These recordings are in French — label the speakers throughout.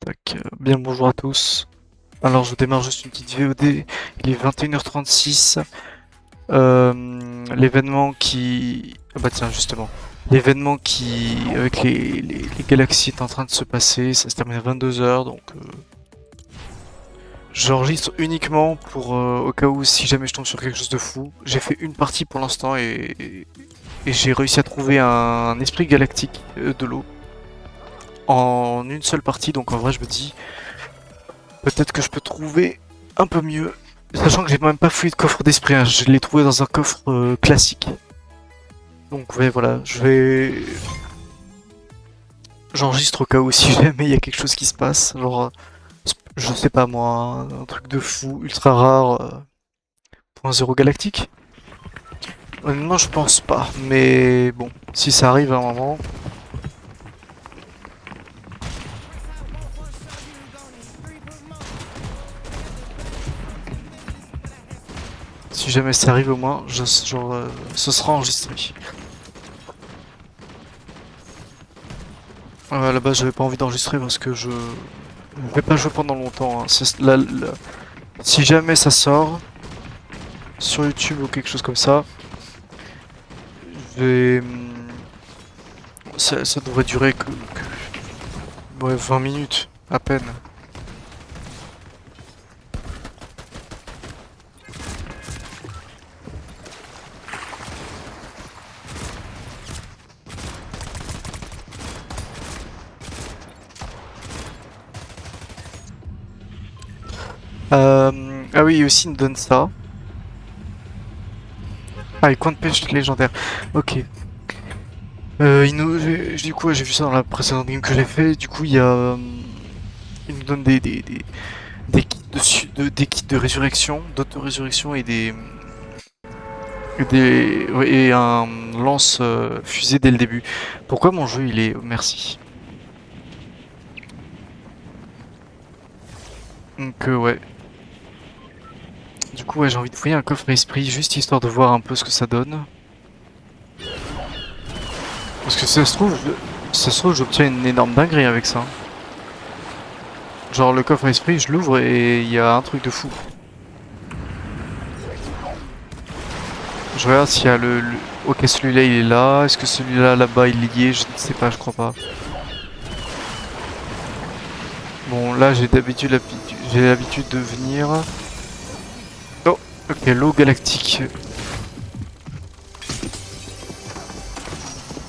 Speaker 1: Tac, bien le bonjour à tous. Alors je démarre juste une petite VOD, il est 21h36. L'événement qui... Ah bah tiens justement, l'événement qui... avec les galaxies est en train de se passer, ça se termine à 22h donc... J'enregistre uniquement pour au cas où si jamais je tombe sur quelque chose de fou. J'ai fait une partie pour l'instant et j'ai réussi à trouver un esprit galactique de l'eau en une seule partie, donc en vrai je me dis peut-être que je peux trouver un peu mieux. Sachant que j'ai même pas fouillé de coffre d'esprit, hein, je l'ai trouvé dans un coffre classique. Donc ouais voilà, j'enregistre au cas où si jamais il y a quelque chose qui se passe, genre je sais pas moi, un truc de fou, ultra rare, point zéro galactique. Honnêtement je pense pas, mais bon, si ça arrive à un moment, si jamais ça arrive au moins, ce sera enregistré. À la base j'avais pas envie d'enregistrer parce que je vais pas jouer pendant longtemps, hein. Si jamais ça sort sur YouTube ou quelque chose comme ça, je vais, ça devrait durer ouais, 20 minutes à peine. Ah oui, aussi il me donne ça. Ah, les coins de pêche légendaires. Ok. Du coup, ouais, j'ai vu ça dans la précédente game que j'ai fait. Du coup, il nous donne des kits des kits de résurrection, d'auto-résurrection et un lance fusée dès le début. Pourquoi mon jeu il est... Merci. Donc ouais. Du coup ouais j'ai envie de fouiller un coffre esprit juste histoire de voir un peu ce que ça donne. Parce que ça se trouve j'obtiens une énorme dinguerie avec ça. Genre le coffre esprit je l'ouvre et il y a un truc de fou. Je regarde s'il y a Ok celui-là il est là, est-ce que celui-là là-bas il est lié? Je ne sais pas, je crois pas. Bon là j'ai l'habitude de venir. Oh ok l'eau galactique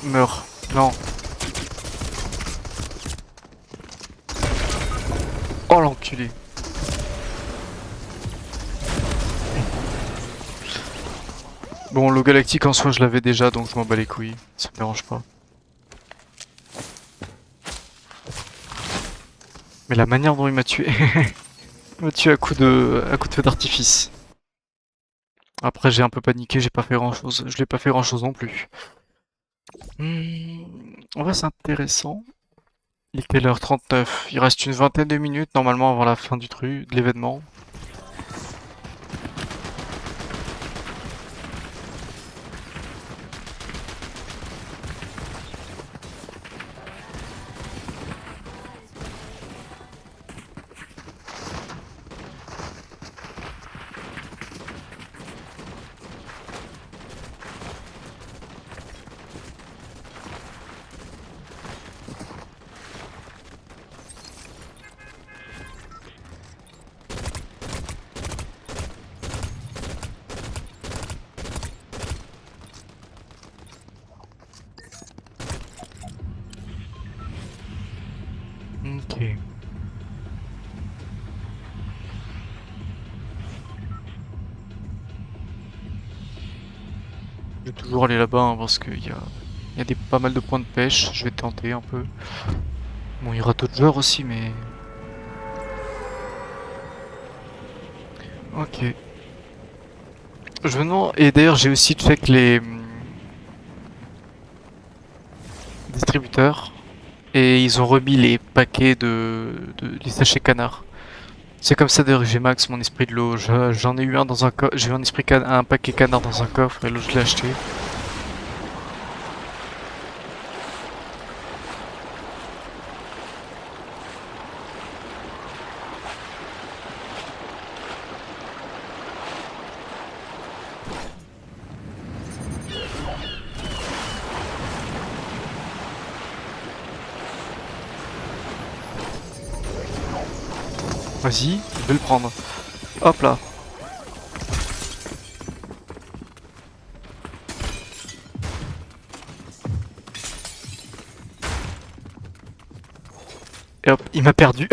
Speaker 1: meurt. Non. Oh l'enculé. Bon, l'eau galactique en soi, je l'avais déjà, donc je m'en bats les couilles. Ça me dérange pas. Mais la manière dont il m'a tué... il m'a tué à coup de feu d'artifice. Après, j'ai un peu paniqué, j'ai pas fait grand chose. Je l'ai pas fait grand chose non plus. En vrai, c'est intéressant. Il est quelle heure? 39. Il reste une vingtaine de minutes normalement avant la fin du truc, de l'événement. Ok. Je vais toujours aller là-bas hein, parce il y a pas mal de points de pêche. Je vais tenter un peu. Bon, il y aura d'autres joueurs aussi, mais... Ok. Je me demande... Et d'ailleurs, j'ai aussi check les distributeurs. Et ils ont remis les paquets les sachets canards. C'est comme ça d'ailleurs que j'ai max mon esprit de l'eau. J'en ai eu un dans un coffre. J'ai eu un paquet canard dans un coffre et l'autre je l'ai acheté. Vas-y, je vais le prendre. Hop là. Et hop, il m'a perdu.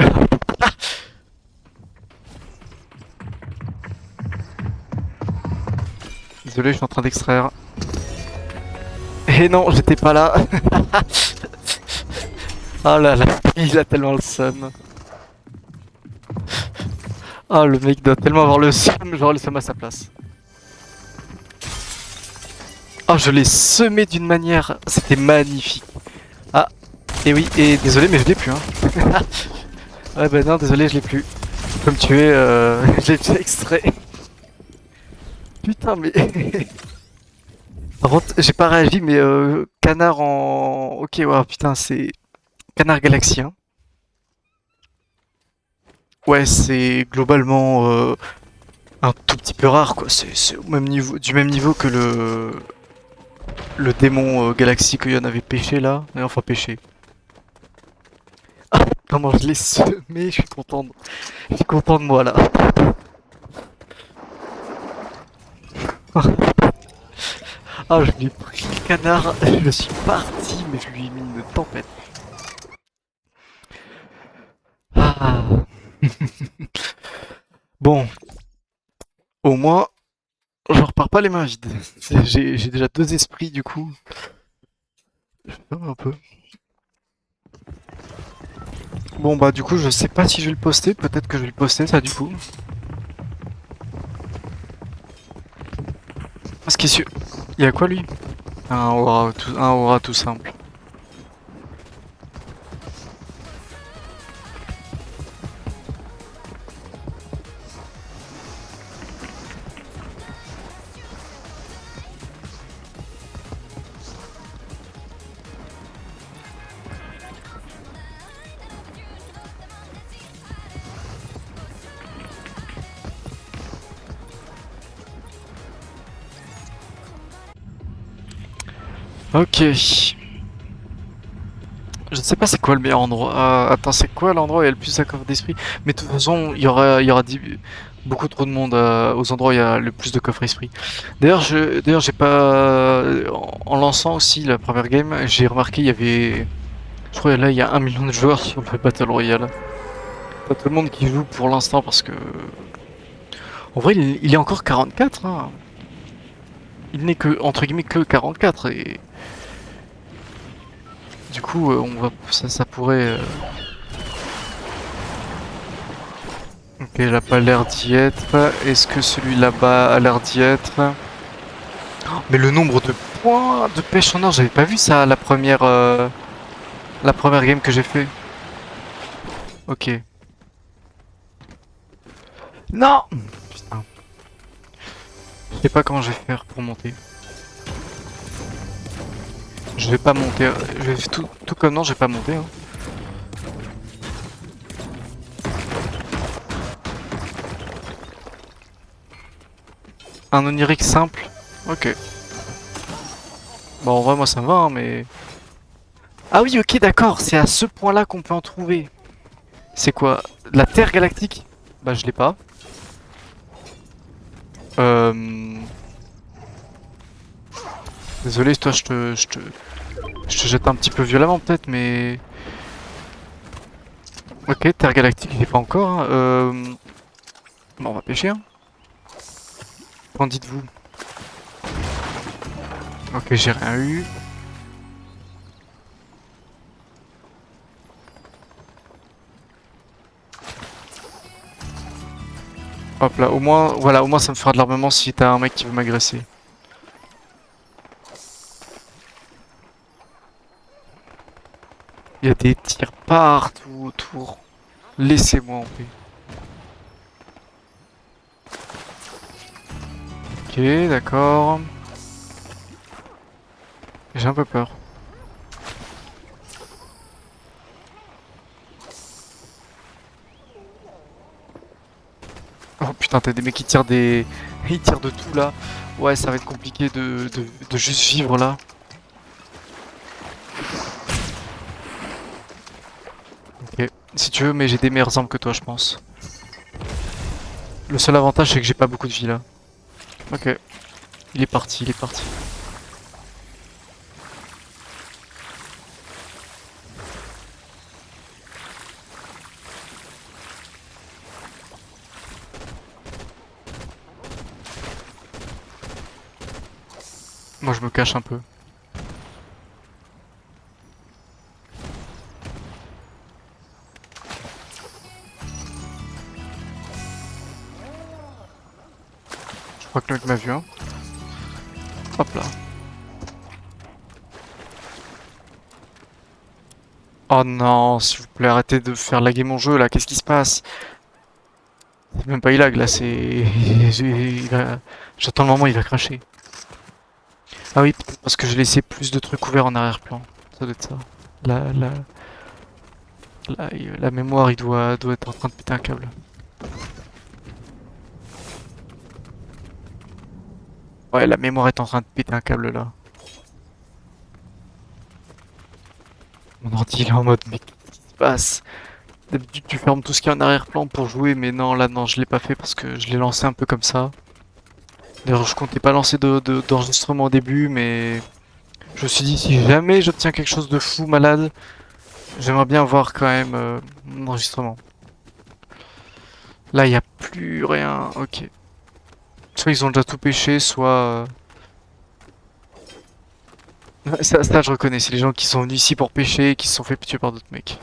Speaker 1: Désolé, je suis en train d'extraire. Et non, j'étais pas là. Oh là là, il a tellement le seum. Oh, le mec doit tellement avoir le seum, genre le seum à sa place. Oh, je l'ai semé d'une manière, c'était magnifique. Ah, et oui, et désolé, mais je l'ai plus, hein. Ouais, bah non, désolé, je l'ai plus. Comme tu es, je l'ai fait extrait. Putain, mais. Par contre, j'ai pas réagi, mais canard en. Ok, ouais, putain, c'est. Canard galaxien. Ouais, c'est globalement un tout petit peu rare, quoi. C'est au même niveau, du même niveau que le démon galaxie que Yon avait pêché là. Mais enfin, pêché. Ah, comment je l'ai semé, je suis content de moi là. Ah, je lui ai pris le canard, je suis parti, mais je lui ai mis une tempête. Ah. Bon, au moins, je repars pas les mains vides. J'ai déjà deux esprits du coup. Je ferme un peu. Bon bah du coup je sais pas si je vais le poster, peut-être que je vais le poster ça du coup. Parce qu'il est il y a quoi lui? Un aura tout simple. Ok. Je ne sais pas c'est quoi le meilleur endroit. Attends, c'est quoi l'endroit où il y a le plus de coffres d'esprit? Mais de toute façon, il y aura beaucoup trop de monde aux endroits où il y a le plus de coffres esprit. D'ailleurs, j'ai pas. En lançant aussi la première game, j'ai remarqué il y avait. Je crois là, il y a 1 million de joueurs sur le Battle Royale. Pas tout le monde qui joue pour l'instant parce que. En vrai, il est encore 44, hein. Il n'est que, entre guillemets, que 44 et. Du coup, ça pourrait. Ok, il a pas l'air d'y être. Est-ce que celui là-bas a l'air d'y être? Mais le nombre de points de pêche en or, j'avais pas vu ça la première game que j'ai fait. Ok. Non! Putain. Je sais pas comment je vais faire pour monter. Je vais pas monter. Je vais tout comme non, je vais pas monter, hein. Un onirique simple. Ok. Bon, en vrai, moi ça me va, hein, mais. Ah oui, ok, d'accord. C'est à ce point-là qu'on peut en trouver. C'est quoi? La Terre galactique? Bah, je l'ai pas. Euh... Désolé, toi, je te jette un petit peu violemment peut-être, mais. Ok, Terre galactique, je l'ai pas encore, hein. Bon, on va pêcher, hein. Qu'en dites-vous? Ok, j'ai rien eu. Hop là, au moins, voilà, au moins ça me fera de l'armement si t'as un mec qui veut m'agresser. Il y a des tirs partout autour. Laissez-moi en paix. Ok, d'accord. J'ai un peu peur. Oh putain, t'as des mecs qui tirent des. Ils tirent de tout là. Ouais, ça va être compliqué de juste vivre là. Ok. Si tu veux, mais j'ai des meilleures armes que toi, je pense. Le seul avantage c'est que j'ai pas beaucoup de vie là. Ok, il est parti, il est parti. Moi je me cache un peu. Je crois que le mec m'a vu, hein. Hop là. Oh non, s'il vous plaît, arrêtez de faire laguer mon jeu là, qu'est-ce qui se passe? C'est même pas il lag là, c'est... J'attends le moment où il va cracher. Ah oui, peut-être parce que j'ai laissé plus de trucs ouverts en arrière-plan. Ça doit être ça. La, la, la mémoire, il doit être en train de péter un câble. Ouais, la mémoire est en train de péter un câble là. Mon ordi il est en mode, mais qu'est-ce qui se passe? D'habitude, tu fermes tout ce qui est en arrière-plan pour jouer, mais non, là, non, je l'ai pas fait parce que je l'ai lancé un peu comme ça. D'ailleurs, je comptais pas lancer d'enregistrement au début, mais je me suis dit, si jamais j'obtiens quelque chose de fou malade, j'aimerais bien voir quand même mon enregistrement. Là, il y a plus rien. Ok. Soit ils ont déjà tout pêché, soit... ça, je reconnais. C'est les gens qui sont venus ici pour pêcher et qui se sont fait tuer par d'autres mecs.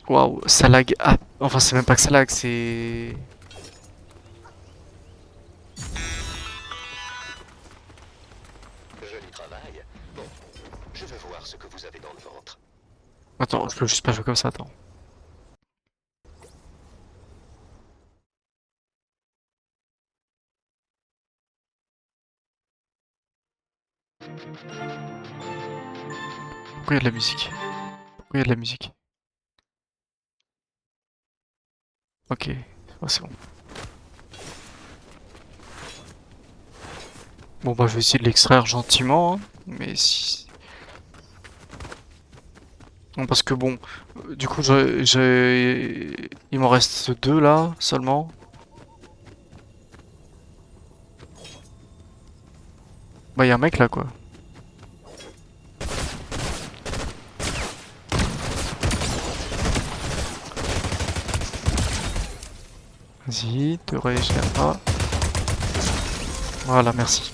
Speaker 1: Waouh, ça lag. Ah, enfin, c'est même pas que ça lag, c'est...
Speaker 2: Joli travail. Bon, je veux voir ce que vous avez dans le ventre.
Speaker 1: Attends, je peux juste pas jouer comme ça, attends. Pourquoi il y a de la musique? Pourquoi il y a de la musique? Ok, oh, c'est bon. Bon bah je vais essayer de l'extraire gentiment, hein, mais si... Non parce que bon, du coup il m'en reste deux là, seulement. Bah y'a un mec là quoi. Vas-y, te régénère pas. Voilà, merci.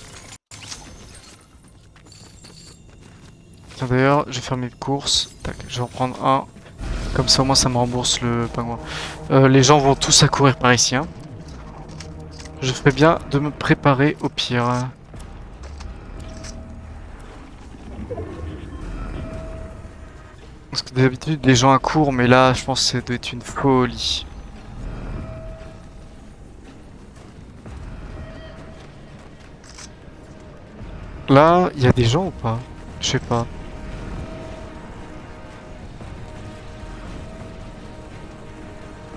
Speaker 1: Tiens d'ailleurs, je vais faire mes courses. Tac, je vais en prendre un. Comme ça au moins ça me rembourse le pingouin. Les gens vont tous accourir par ici, hein. Je ferais bien de me préparer au pire. Parce que d'habitude les gens accourent, mais là je pense que ça doit être une folie. Là, il y a des gens ou pas? Je sais pas.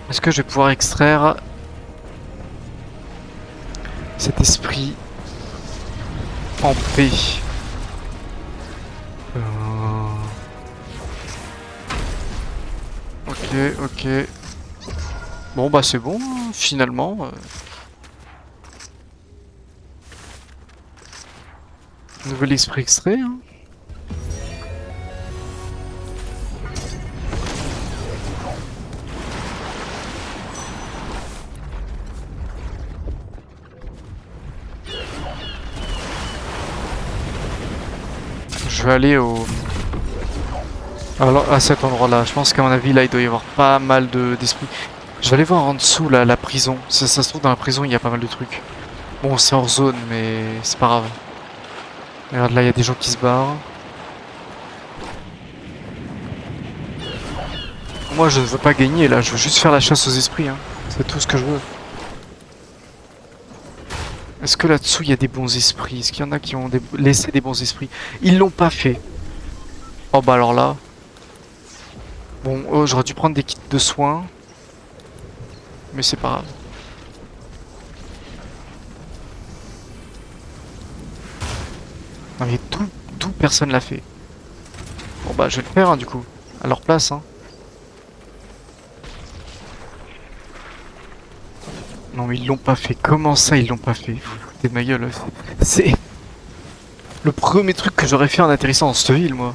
Speaker 1: Est-ce que je vais pouvoir extraire cet esprit en paix? Ok, ok. Bon bah c'est bon, hein, finalement. Nouvel esprit extrait, hein. Je vais aller au... Alors, à cet endroit-là, je pense qu'à mon avis, là, il doit y avoir pas mal d'esprits. Je vais aller voir en dessous, là, la prison. Ça se trouve, dans la prison, il y a pas mal de trucs. Bon, c'est hors zone, mais c'est pas grave. Regarde, là, il y a des gens qui se barrent. Moi, je ne veux pas gagner, là. Je veux juste faire la chasse aux esprits, hein. C'est tout ce que je veux. Est-ce que là-dessous, il y a des bons esprits? Est-ce qu'il y en a qui ont laissé des bons esprits? Ils l'ont pas fait. Oh, bah alors là... Bon, oh, j'aurais dû prendre des kits de soins. Mais c'est pas grave. Non mais tout personne l'a fait. Bon bah je vais le faire hein, du coup. À leur place hein. Non mais ils l'ont pas fait. Comment ça ils l'ont pas fait? Vous vous foutez de ma gueule. C'est le premier truc que j'aurais fait en atterrissant dans cette ville, moi.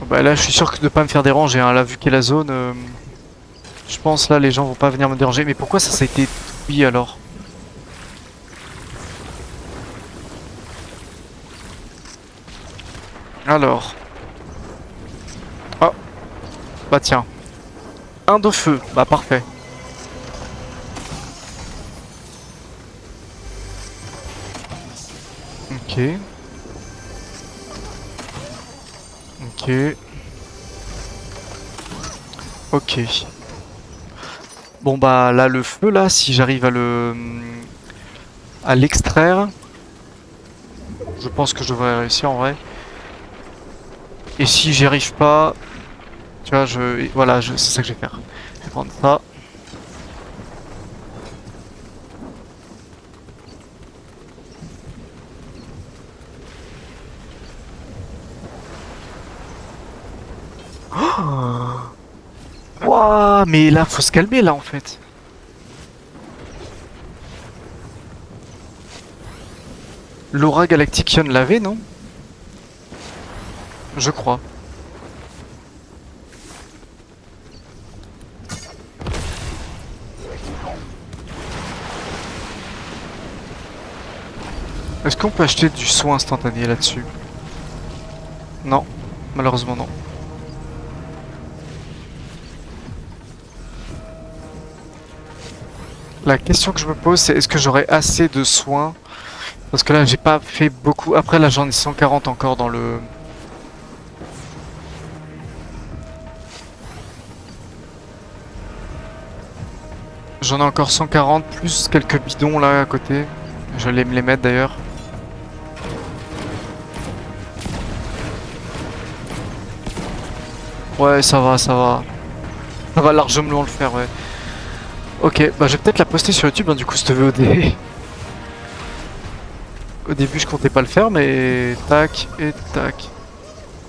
Speaker 1: Bah là, je suis sûr que de pas me faire déranger. Hein. Là, vu qu'est la zone, je pense là, les gens vont pas venir me déranger. Mais pourquoi ça a été oui alors? Alors. Oh, bah tiens. Un de feu. Bah parfait. Ok. Ok. Ok. Bon bah là le feu là, si j'arrive à l'extraire, je pense que je devrais réussir en vrai. Et si j'y arrive pas, tu vois, voilà, c'est ça que je vais faire. Je vais prendre ça. Oh Wouah, mais là faut se calmer là en fait. L'aura galactique Yon l'avait, non? Je crois. Est-ce qu'on peut acheter du soin instantané là-dessus? Non, malheureusement non. La question que je me pose, c'est est-ce que j'aurai assez de soins? Parce que là, j'ai pas fait beaucoup. Après, là, j'en ai 140 encore dans le... J'en ai encore 140, plus quelques bidons là à côté. J'allais me les mettre d'ailleurs. Ouais, ça va, ça va. Ça va largement le faire, ouais. Ok, bah je vais peut-être la poster sur YouTube, hein, du coup, cette VOD. Au début, je comptais pas le faire, mais tac et tac.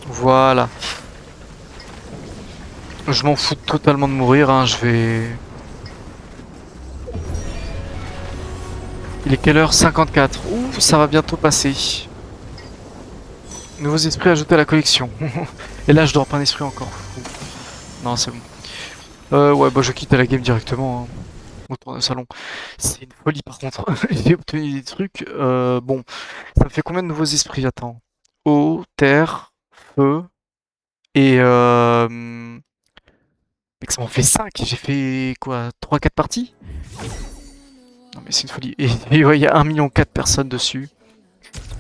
Speaker 1: Voilà. Je m'en fous totalement de mourir, hein, je vais... Il est quelle heure? 54. Ouh, ça va bientôt passer. Nouveaux esprits ajoutés à la collection. Et là, je dors pas un esprit encore. Non, c'est bon. Ouais, bah je quitte la game directement. Hein. Autour du salon. C'est une folie par contre. J'ai obtenu des trucs. Bon, ça me fait combien de nouveaux esprits? Attends. Eau, terre, feu. Et mec, ça m'en fait 5. J'ai fait quoi? 3-4 parties? Non mais c'est une folie. Et ouais, il y a 1,4 million de personnes dessus.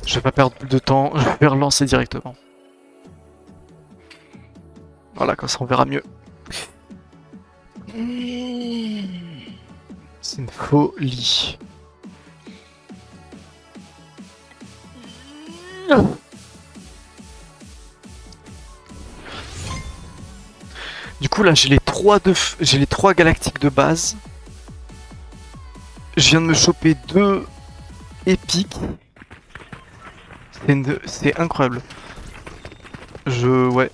Speaker 1: Je vais pas perdre plus de temps. Je vais relancer directement. Voilà, comme ça on verra mieux. C'est une folie. Du coup là j'ai j'ai les 3 galactiques de base. Je viens de me choper 2 épiques. C'est incroyable. Ouais.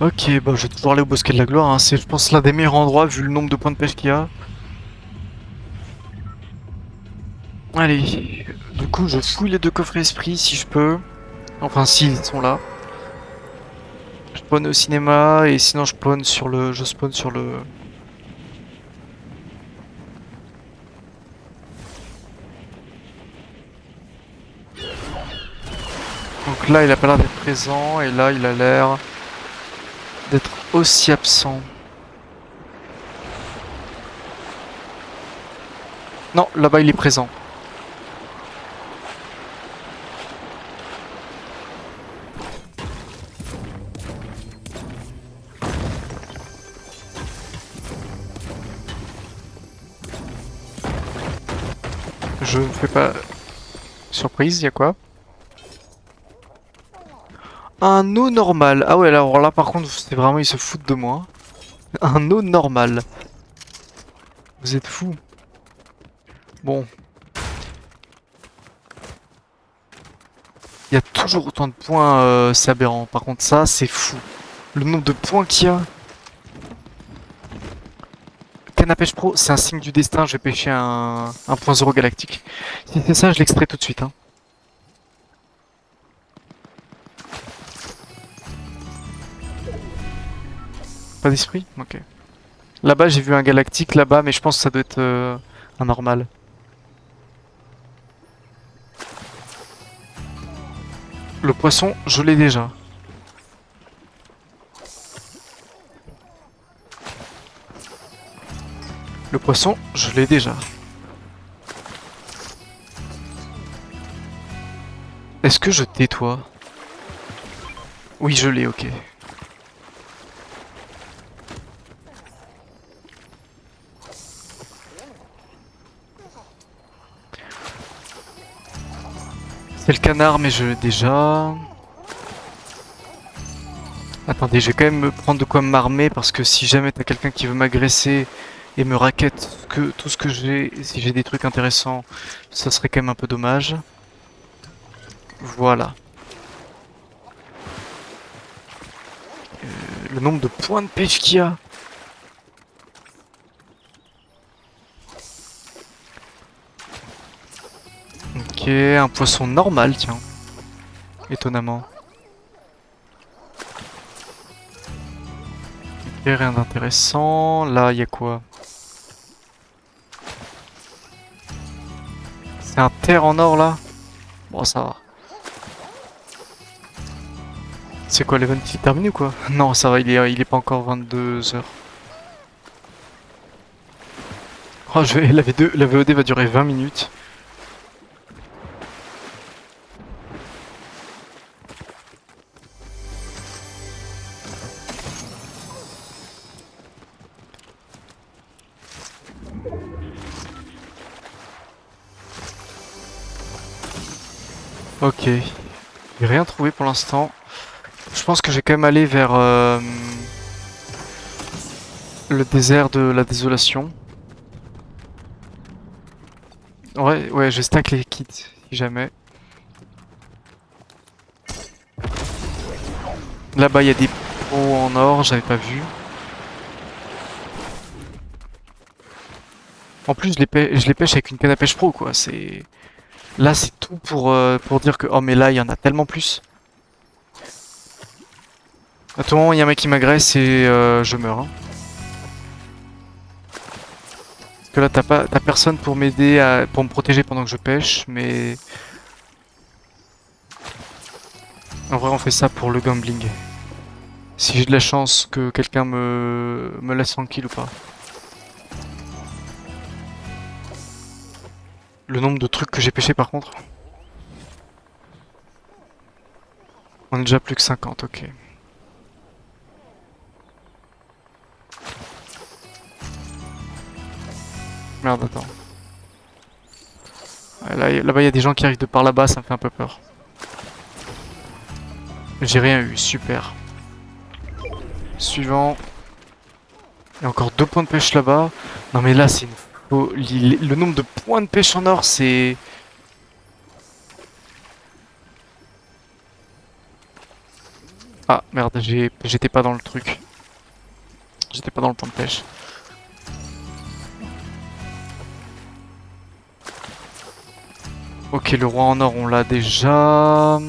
Speaker 1: Ok, bah je vais toujours aller au bosquet de la gloire, hein. C'est je pense l'un des meilleurs endroits vu le nombre de points de pêche qu'il y a. Allez, du coup je fouille les 2 coffrets esprit si je peux. Enfin s'ils sont là. Je spawn au cinéma et sinon je spawn sur le... Donc là il a pas l'air d'être présent et là il a l'air d'être aussi absent. Non, là-bas il est présent. Je ne fais pas... Surprise, y a quoi? Un eau normal. Ah ouais, alors là par contre, c'est vraiment, ils se foutent de moi. Un eau normal. Vous êtes fous. Bon, il y a toujours autant de points, c'est aberrant. Par contre, ça, c'est fou. Le nombre de points qu'il y a. Canne à pêche pro, c'est un signe du destin. Je vais pêcher un point zéro galactique. Si c'est ça, je l'extrais tout de suite. Hein. Pas d'esprit? Ok. Là-bas, j'ai vu un galactique là-bas, mais je pense que ça doit être un normal. Le poisson, je l'ai déjà. Le poisson, je l'ai déjà. Est-ce que je t'ai, toi? Oui, je l'ai, ok. C'est le canard, mais je l'ai déjà. Attendez, je vais quand même me prendre de quoi m'armer parce que si jamais t'as quelqu'un qui veut m'agresser et me raquette tout ce que j'ai, si j'ai des trucs intéressants, ça serait quand même un peu dommage. Voilà. Le nombre de points de pêche qu'il y a. Ok, un poisson normal, tiens. Étonnamment. Ok, rien d'intéressant. Là, il y a quoi? C'est un terre en or, là? Bon, ça va. C'est quoi, l'event il est terminé ou quoi? Non, ça va, il est pas encore 22 heures. Oh, la VOD va durer 20 minutes. Ok. J'ai rien trouvé pour l'instant. Je pense que j'ai quand même aller vers le désert de la désolation. Ouais, ouais, je stack les kits, si jamais. Là-bas, il y a des pots en or, j'avais pas vu. En plus, je les pêche avec une canne à pêche pro, quoi. C'est Là, c'est tout pour dire que... Oh, mais là, il y en a tellement plus. À tout moment, il y a un mec qui m'agresse et je meurs. Hein. Parce que là, t'as personne pour m'aider, pour me protéger pendant que je pêche, mais... En vrai, on fait ça pour le gambling. Si j'ai de la chance que quelqu'un me laisse tranquille ou pas. Le nombre de trucs que j'ai pêché par contre. On est déjà plus que 50, ok. Merde, attends. Ouais, là-bas, il y a des gens qui arrivent de par là-bas, ça me fait un peu peur. J'ai rien eu, super. Suivant. Il y a encore 2 points de pêche là-bas. Non mais là, c'est une folie. Le nombre de points de pêche en or, c'est... Ah, merde, j'étais pas dans le truc. J'étais pas dans le point de pêche. Ok, le roi en or, on l'a déjà.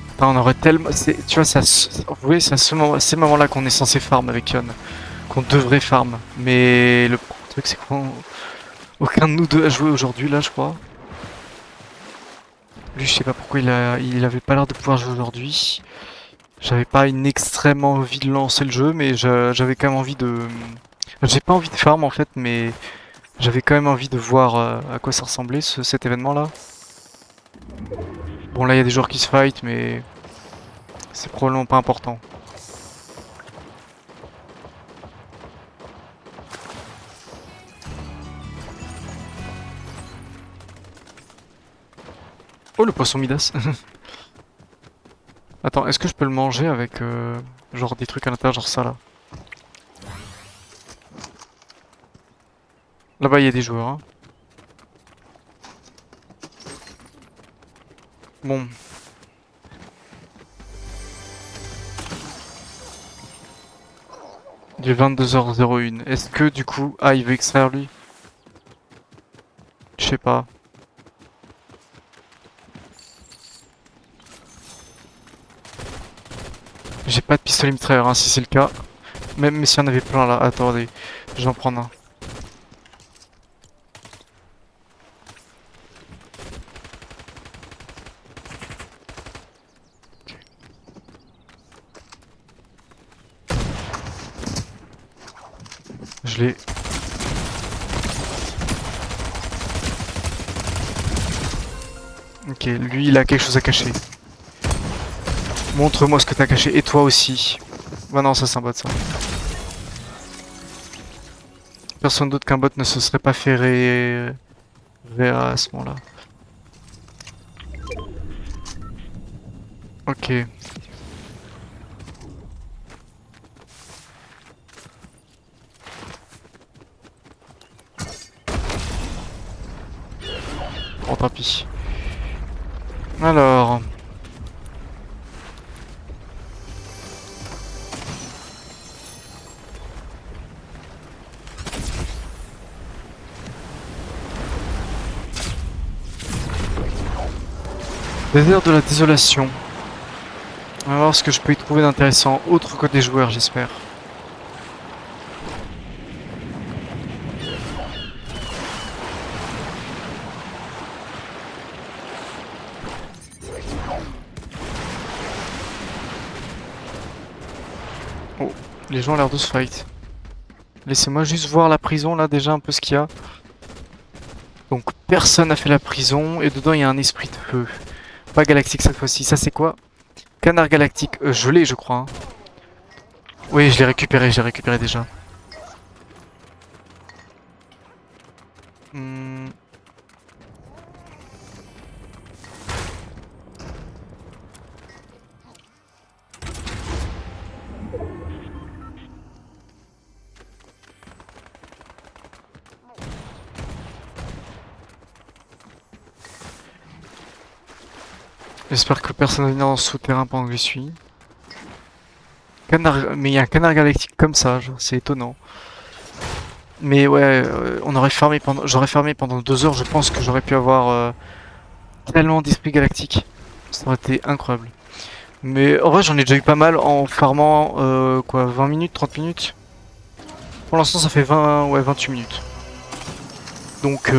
Speaker 1: Putain, on aurait tellement... Tu vois, vous voyez, c'est à ces moments-là qu'on est censé farm avec Yon. Qu'on devrait farm. Mais le truc, c'est qu'on... Aucun de nous deux a joué aujourd'hui, là, je crois. Lui, je sais pas pourquoi il avait pas l'air de pouvoir jouer aujourd'hui. J'avais pas une extrême envie de lancer le jeu, mais j'avais quand même envie de... J'ai pas envie de farm en fait, mais j'avais quand même envie de voir à quoi ça ressemblait cet événement-là. Bon, là, il y a des joueurs qui se fight, mais c'est probablement pas important. Oh, le poisson Midas. Attends, est-ce que je peux le manger avec genre des trucs à l'intérieur, genre ça là? Là-bas, il y a des joueurs. Hein. Bon. Il est 22h01. Est-ce que du coup... Ah, il veut extraire lui? Je sais pas. J'ai pas de pistolet mitrailleur, hein, si c'est le cas. Même s'il y en avait plein là. Attendez, je vais en prendre un. Je l'ai. Ok, lui il a quelque chose à cacher. Montre-moi ce que t'as caché. Et toi aussi. Bah non, ça c'est un bot ça. Personne d'autre qu'un bot ne se serait pas fait à ce moment-là. Ok. Bon, tant pis. Alors... Désert de la désolation. On va voir ce que je peux y trouver d'intéressant, autre que des joueurs, j'espère. Oh, les gens ont l'air de se fight. Laissez-moi juste voir la prison, là, déjà, un peu ce qu'il y a. Donc, personne n'a fait la prison, et dedans, il y a un esprit de feu. Pas galactique cette fois-ci. Ça, c'est quoi? Canard galactique. Je l'ai, je crois. Hein. Oui, je l'ai récupéré déjà. Hmm. J'espère que personne va venir dans ce souterrain pendant que j'y suis. Canard... Mais il y a un canard galactique comme ça, c'est étonnant. Mais ouais, on aurait fermé pendant... j'aurais fermé pendant 2 heures, je pense que j'aurais pu avoir tellement d'esprit galactique. Ça aurait été incroyable. Mais en vrai, j'en ai déjà eu pas mal en farmant quoi, 20 minutes, 30 minutes. Pour l'instant, ça fait 20, ouais, 28 minutes. Donc,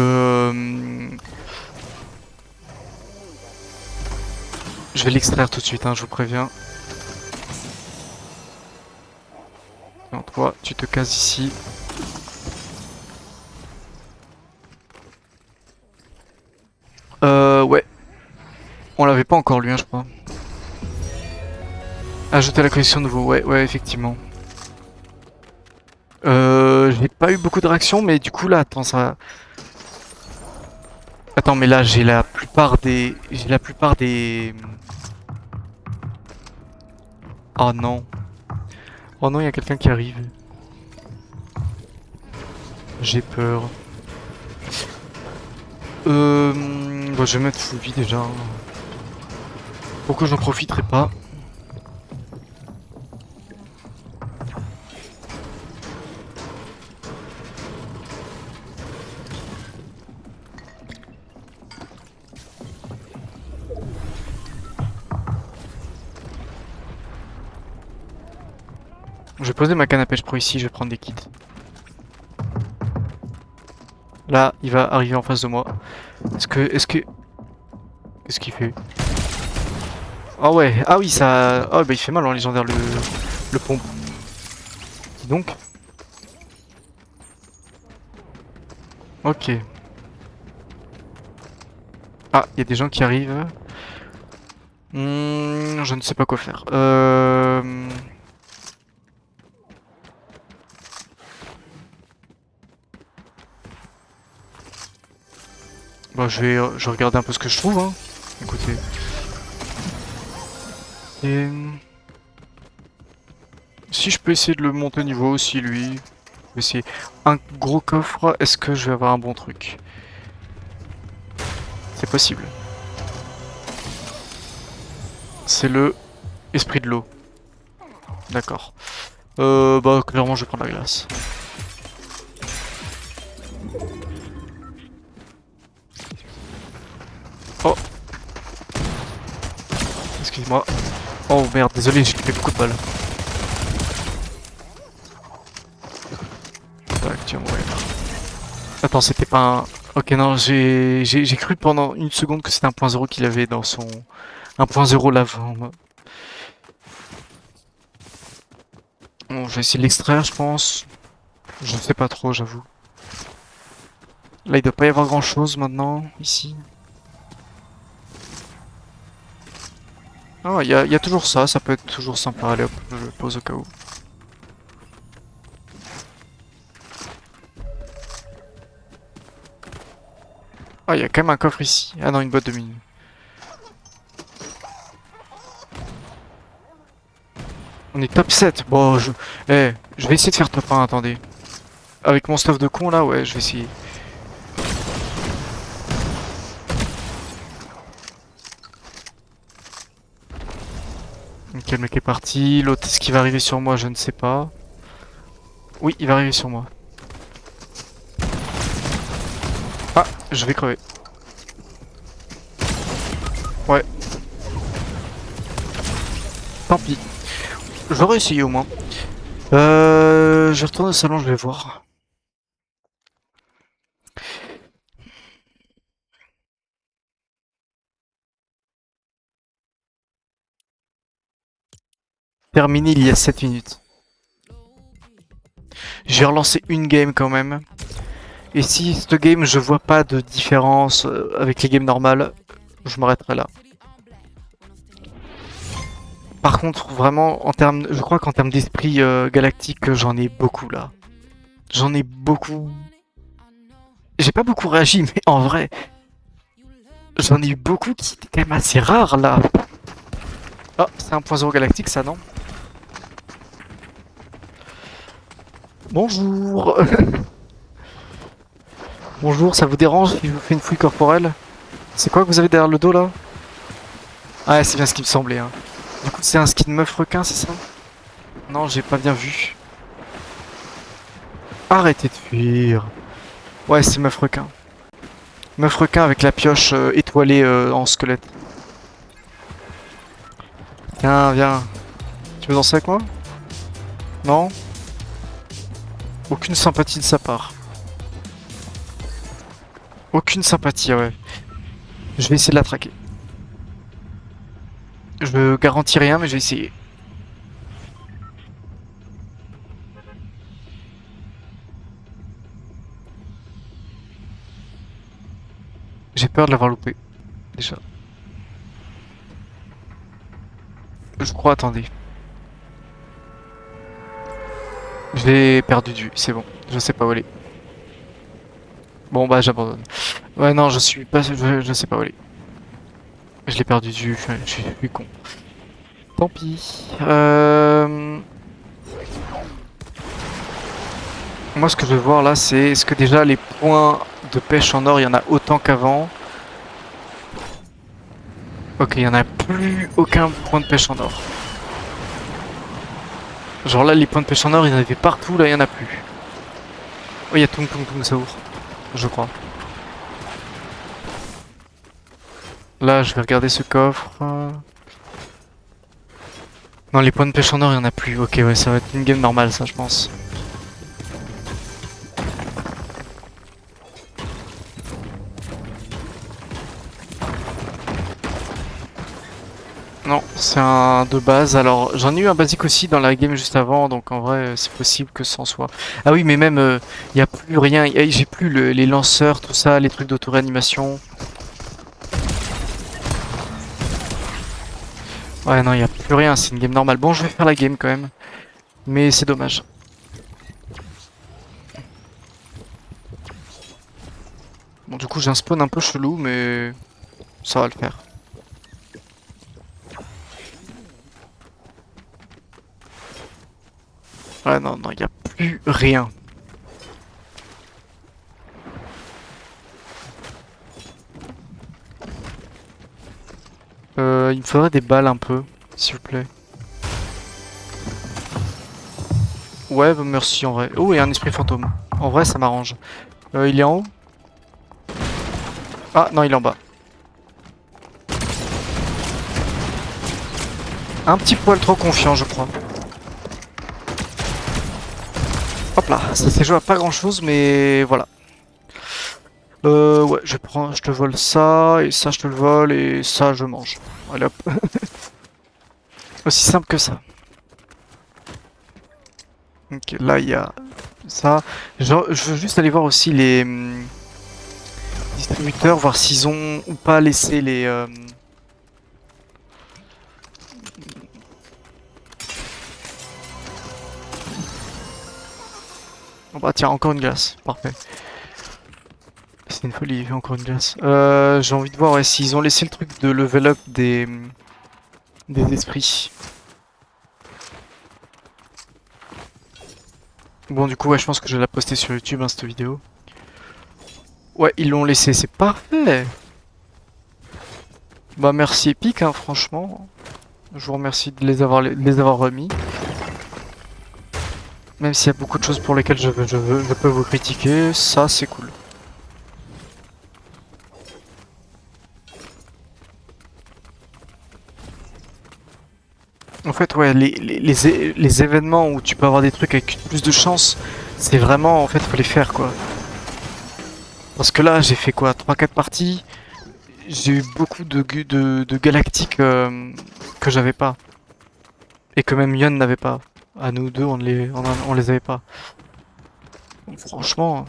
Speaker 1: je vais l'extraire tout de suite, hein, je vous préviens. Non, toi, tu te cases ici. Ouais. On l'avait pas encore lui, hein, je crois. Ajouter à la collection nouveau, ouais, ouais, effectivement. J'ai pas eu beaucoup de réactions, mais du coup là, attends, ça... Attends, mais là, j'ai la plupart des... J'ai la plupart des... Oh non. Oh non, il y a quelqu'un qui arrive. J'ai peur. Bah, je vais mettre full vie déjà. Pourquoi j'en profiterai pas? Je vais poser ma canne à pêche pro ici, je vais prendre des kits. Là, il va arriver en face de moi. Qu'est-ce qu'il fait? Ah ouais, ah oui, ça... Oh bah il fait mal en légendaire le pompe. Dis donc. Ok. Ah, il y a des gens qui arrivent. Je ne sais pas quoi faire. Bon, je vais regarder un peu ce que je trouve. Hein. Écoutez. Et... Si je peux essayer de le monter niveau aussi, lui. Je vais essayer. Un gros coffre, est-ce que je vais avoir un bon truc? C'est possible. C'est le esprit de l'eau. D'accord. Bah clairement je vais prendre la glace. Oh. Excuse-moi. Oh merde, désolé, j'ai fait beaucoup de balles. Tac, tu vas mourir. Attends, c'était pas un... Ok, non, j'ai cru pendant une seconde que c'était un 1.0 qu'il avait dans son... 1.0 lave. Bon, je vais essayer de l'extraire, je pense. Je ne sais pas trop, j'avoue. Là, il doit pas y avoir grand chose maintenant, ici. Ah, il y a toujours ça, ça peut être toujours sympa. Allez hop, je le pose au cas où. Ah, il y a quand même un coffre ici. Ah non, une boîte de mine. On est top 7. Bon, je vais essayer de faire top 1, attendez. Avec mon stuff de con là, ouais, je vais essayer. Ok, le mec est parti. L'autre, est-ce qu'il va arriver sur moi? Je ne sais pas. Oui, il va arriver sur moi. Ah, je vais crever. Ouais. Tant pis. J'aurais essayé au moins. Je vais retourner au salon, je vais voir. Terminé il y a 7 minutes. J'ai relancé une game quand même. Et si cette game je vois pas de différence avec les games normales, je m'arrêterai là. Par contre, vraiment, en termes, je crois qu'en termes d'esprit galactique, j'en ai beaucoup là. J'en ai beaucoup. J'ai pas beaucoup réagi, mais en vrai, j'en ai eu beaucoup qui étaient quand même assez rares là. Oh, c'est un 1.0 galactique ça, non? Bonjour. Bonjour, ça vous dérange si je vous fais une fouille corporelle? C'est quoi que vous avez derrière le dos là? Ouais, c'est bien ce qui me semblait. Hein. Du coup, c'est un skin meuf requin, c'est ça? Non, j'ai pas bien vu. Arrêtez de fuir. Ouais, c'est meuf requin. Meuf requin avec la pioche étoilée en squelette. Viens, viens. Tu veux danser avec moi? Non? Aucune sympathie de sa part. Aucune sympathie, ouais. Je vais essayer de la traquer. Je garantis rien, mais je vais essayer. J'ai peur de l'avoir loupé. Déjà. Je crois, attendez. Je l'ai perdu de vue, c'est bon. Je sais pas où elle est. Bon bah j'abandonne. Ouais non, je suis pas... Je sais pas où elle est. Je l'ai perdu de vue, je suis con. Tant pis. Moi ce que je veux voir là c'est est-ce que déjà les points de pêche en or il y en a autant qu'avant. Ok, il y en a plus aucun point de pêche en or. Genre là les points de pêche en or il y en avait partout, là il y en a plus. Oh il y a Tung Tung Tung Saour, je crois. Là je vais regarder ce coffre. Non les points de pêche en or il y en a plus. Ok ouais ça va être une game normale ça je pense. Non, c'est un de base. Alors, j'en ai eu un basique aussi dans la game juste avant, donc en vrai, c'est possible que ce en soit. Ah oui, mais même, il n'y a plus rien. J'ai plus les lanceurs, tout ça, les trucs d'auto-réanimation. Ouais, non, il n'y a plus rien, c'est une game normale. Bon, je vais faire la game quand même, mais c'est dommage. Bon, du coup, j'ai un spawn un peu chelou, mais ça va le faire. Ouais, non, non, y a plus rien. Il me faudrait des balles un peu, s'il vous plaît. Ouais, bah merci en vrai. Oh, et un esprit fantôme. En vrai, ça m'arrange. Il est en haut? Ah, non, il est en bas. Un petit poil trop confiant, je crois. Hop là, ça s'est joué à pas grand chose, mais voilà. Ouais, je te vole ça, et ça je te le vole, et ça je mange. Allez hop. Aussi simple que ça. Ok, là il y a ça. Je veux juste aller voir aussi les distributeurs, voir s'ils ont ou pas laissé les... Oh bah tiens, encore une glace, parfait. C'est une folie, encore une glace. J'ai envie de voir ouais, s'ils ont laissé le truc de level up des esprits. Bon du coup ouais je pense que je vais la poster sur YouTube hein, cette vidéo. Ouais ils l'ont laissé, c'est parfait. Bah merci Epic hein, franchement. Je vous remercie de de les avoir remis. Même s'il y a beaucoup de choses pour lesquelles je peux vous critiquer, ça c'est cool. En fait ouais les événements où tu peux avoir des trucs avec plus de chance, c'est vraiment en fait faut les faire quoi. Parce que là j'ai fait quoi 3-4 parties, j'ai eu beaucoup de galactiques que j'avais pas. Et que même Yon n'avait pas. À nous deux, on les avait pas. Donc, franchement.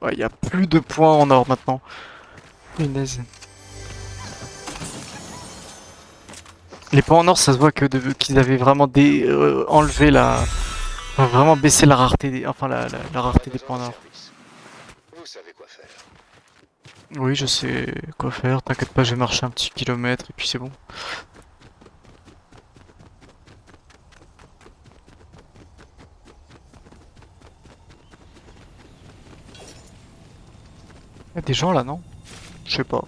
Speaker 1: Ouais, y a plus de points en or maintenant. Punaise. Les points en or, ça se voit que qu'ils avaient vraiment enlevé la. Enfin, vraiment baissé la rareté enfin la
Speaker 2: Pas
Speaker 1: rareté des
Speaker 2: besoin
Speaker 1: points
Speaker 2: de
Speaker 1: en or.
Speaker 2: service. Vous savez quoi faire.
Speaker 1: Oui, je sais quoi faire. T'inquiète pas, je vais marcher un petit kilomètre et puis c'est bon. Y a des gens là, non? Je sais pas.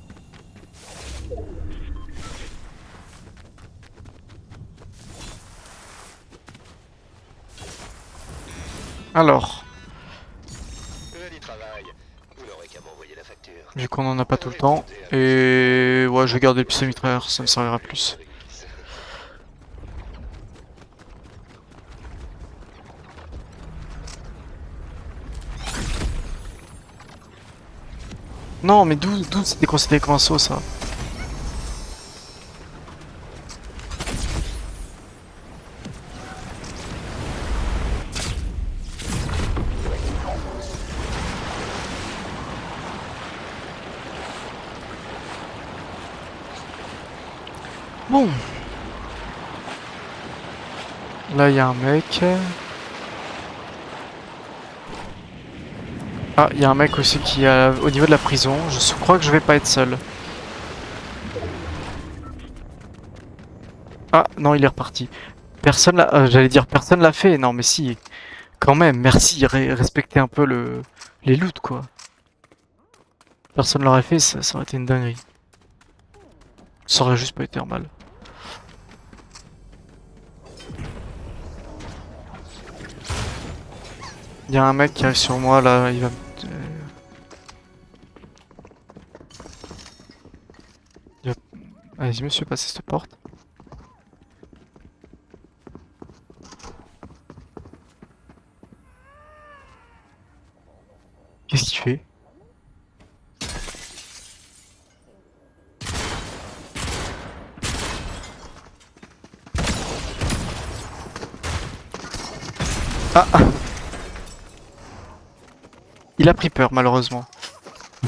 Speaker 1: Alors,
Speaker 2: Joli travail. Vous n'aurez qu'à m'envoyer la facture.
Speaker 1: vu qu'on en a pas tout le temps, et ouais, je vais garder le pistolet mitrailleur, ça me servira plus. Non, mais d'où c'était considéré comme un saut ça? Bon. Là, il y a un mec. Ah, il y a un mec aussi qui est au niveau de la prison. Je crois que je vais pas être seul. Ah, non, il est reparti. Personne l'a... j'allais dire personne l'a fait. Non, mais si. Quand même, merci. Respectez un peu les loots, quoi. Personne l'aurait fait, ça aurait été une dinguerie. Ça aurait juste pas été normal. Il y a un mec qui arrive sur moi, là. Il va me... Allez-y, monsieur, passez cette porte. Qu'est-ce qu'il fait? Ah, ah. Il a pris peur, malheureusement.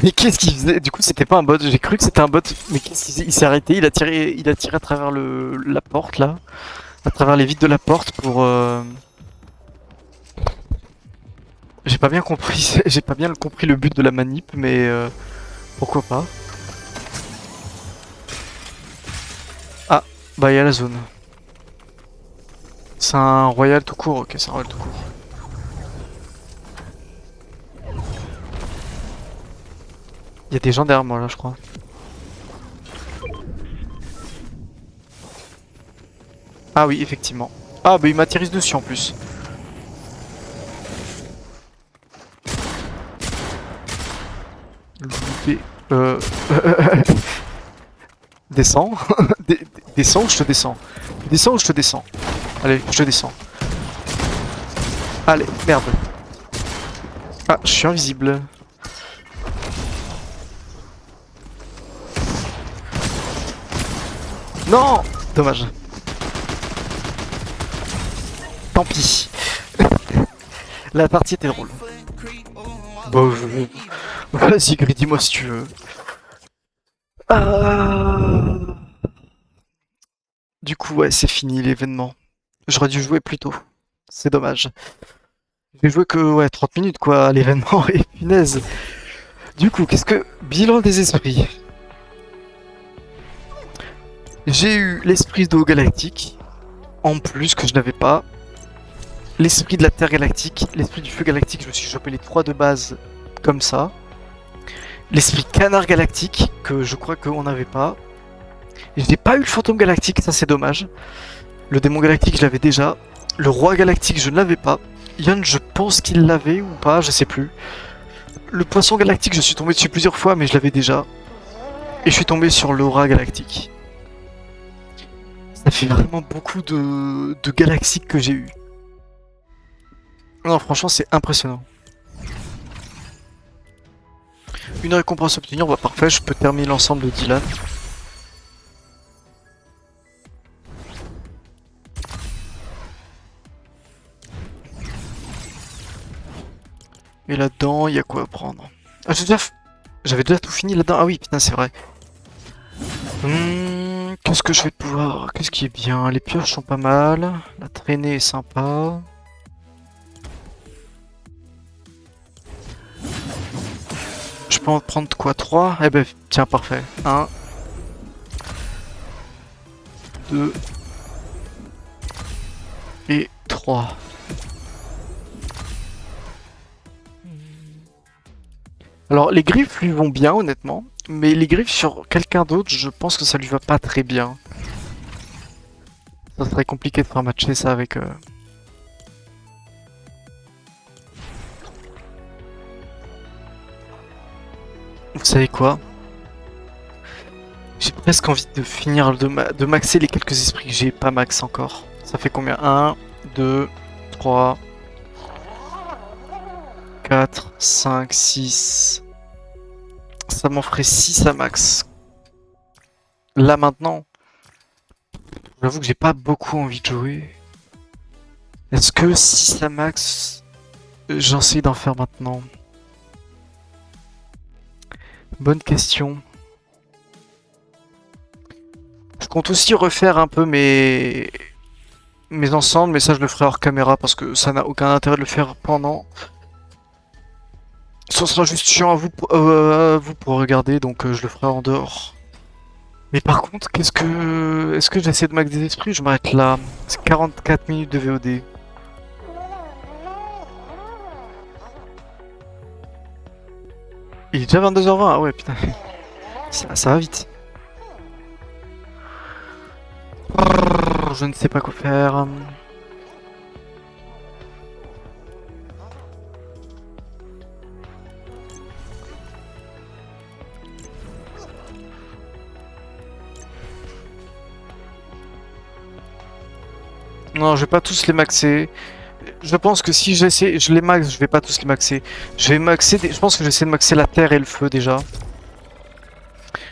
Speaker 1: Mais qu'est-ce qu'il faisait? Du coup, c'était pas un bot. J'ai cru que c'était un bot. Mais qu'est-ce qu'il faisait? Il s'est arrêté, il a tiré à travers la porte, là. à travers les vitres de la porte pour... J'ai pas bien compris, j'ai pas bien compris le but de la manip, mais pourquoi pas. Ah, bah il y a la zone. C'est un royal tout court, ok, c'est un royal tout court. Il y a des gens derrière moi là, je crois. Ah oui, effectivement. Ah bah il m'atterrisse dessus en plus. Loupé. Descends. Descends ou je te descends. Descends ou je te descends. Allez, je te descends. Allez, merde. Ah, je suis invisible. Non! Dommage. Tant pis. La partie était drôle. Bon, vas-y, Gris, dis-moi si tu veux. Du coup, ouais, c'est fini l'événement. J'aurais dû jouer plus tôt. C'est dommage. J'ai joué que ouais, 30 minutes quoi à l'événement et punaise. Du coup, qu'est-ce que... Bilan des esprits. J'ai eu l'esprit d'eau galactique, en plus que je n'avais pas. L'esprit de la Terre galactique, l'esprit du feu galactique, je me suis chopé les 3 de base comme ça. L'esprit canard galactique, que je crois qu'on n'avait pas. Et je n'ai pas eu le fantôme galactique, ça c'est dommage. Le démon galactique, je l'avais déjà. Le roi galactique, je ne l'avais pas. Yann, je pense qu'il l'avait ou pas, je sais plus. Le poisson galactique, je suis tombé dessus plusieurs fois, mais je l'avais déjà. Et je suis tombé sur l'aura galactique. Ça fait vraiment beaucoup de galaxiques que j'ai eu. Non, franchement, c'est impressionnant. Une récompense obtenue, bah parfait, je peux terminer l'ensemble de Dylan. Et là-dedans, il y a quoi à prendre? Ah, j'avais déjà tout fini là-dedans. Ah oui, putain, c'est vrai. Qu'est-ce que je vais pouvoir... Qu'est-ce qui est bien? Les pioches sont pas mal. La traînée est sympa. Je peux en prendre quoi? 3? Eh ben, tiens, parfait. 1, 2 et 3. Alors, les griffes lui vont bien, honnêtement. Mais les griffes sur quelqu'un d'autre, je pense que ça lui va pas très bien. Ça serait compliqué de faire matcher ça avec... Vous savez quoi? J'ai presque envie de finir de maxer les quelques esprits que j'ai pas max encore. Ça fait combien? 1, 2, 3, 4, 5, 6. Ça m'en ferait 6 à max. Là maintenant, j'avoue que j'ai pas beaucoup envie de jouer. Est-ce que 6 à max, j'essaie d'en faire maintenant? Bonne question. Je compte aussi refaire un peu mes ensembles, mais ça je le ferai hors caméra parce que ça n'a aucun intérêt de le faire pendant. Ce sera juste chiant à vous pour regarder, donc je le ferai en dehors. Mais par contre, est-ce que j'essaie de max des esprits? Je m'arrête là. C'est 44 minutes de VOD. Il est déjà 22h20, ah ouais putain. Ça va vite. Je ne sais pas quoi faire. Non, je vais pas tous les maxer. Je pense que si j'essaie, je les max, je vais pas tous les maxer. Je vais maxer, je pense que j'essaie de maxer la terre et le feu déjà.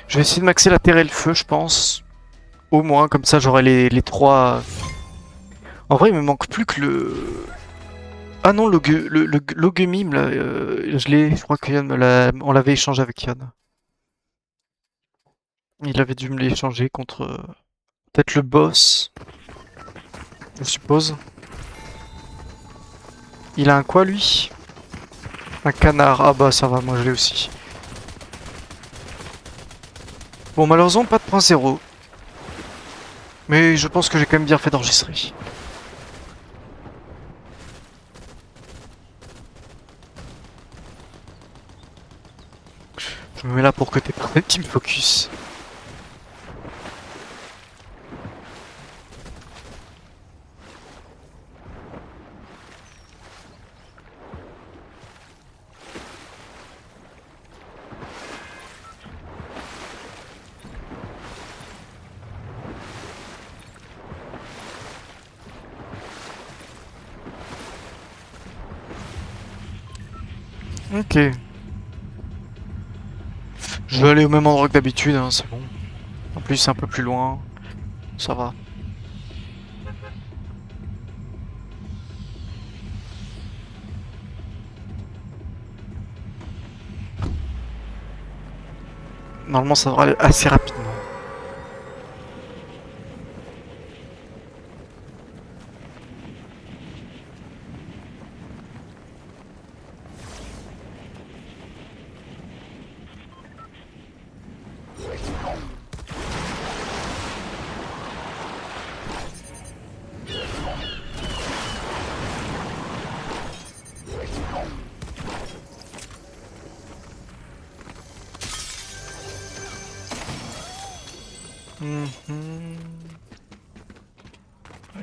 Speaker 1: Je vais essayer de maxer la terre et le feu, je pense. Au moins, comme ça j'aurai les 3. En vrai, il me manque plus que le... Ah non, l'Ogumim, là, je l'ai, je crois que Yann on l'avait échangé avec Yann. Il avait dû me l'échanger contre peut-être le boss. je suppose. Il a un quoi lui? Un canard. Ah bah ça va, moi je l'ai aussi. Bon, malheureusement pas de point zéro. Mais je pense que j'ai quand même bien fait d'enregistrer. Je me mets là pour que t'aies personne qui me focus. Ok. Je vais aller au même endroit que d'habitude, hein, c'est bon. En plus c'est un peu plus loin. Ça va. Normalement ça devrait aller assez rapidement.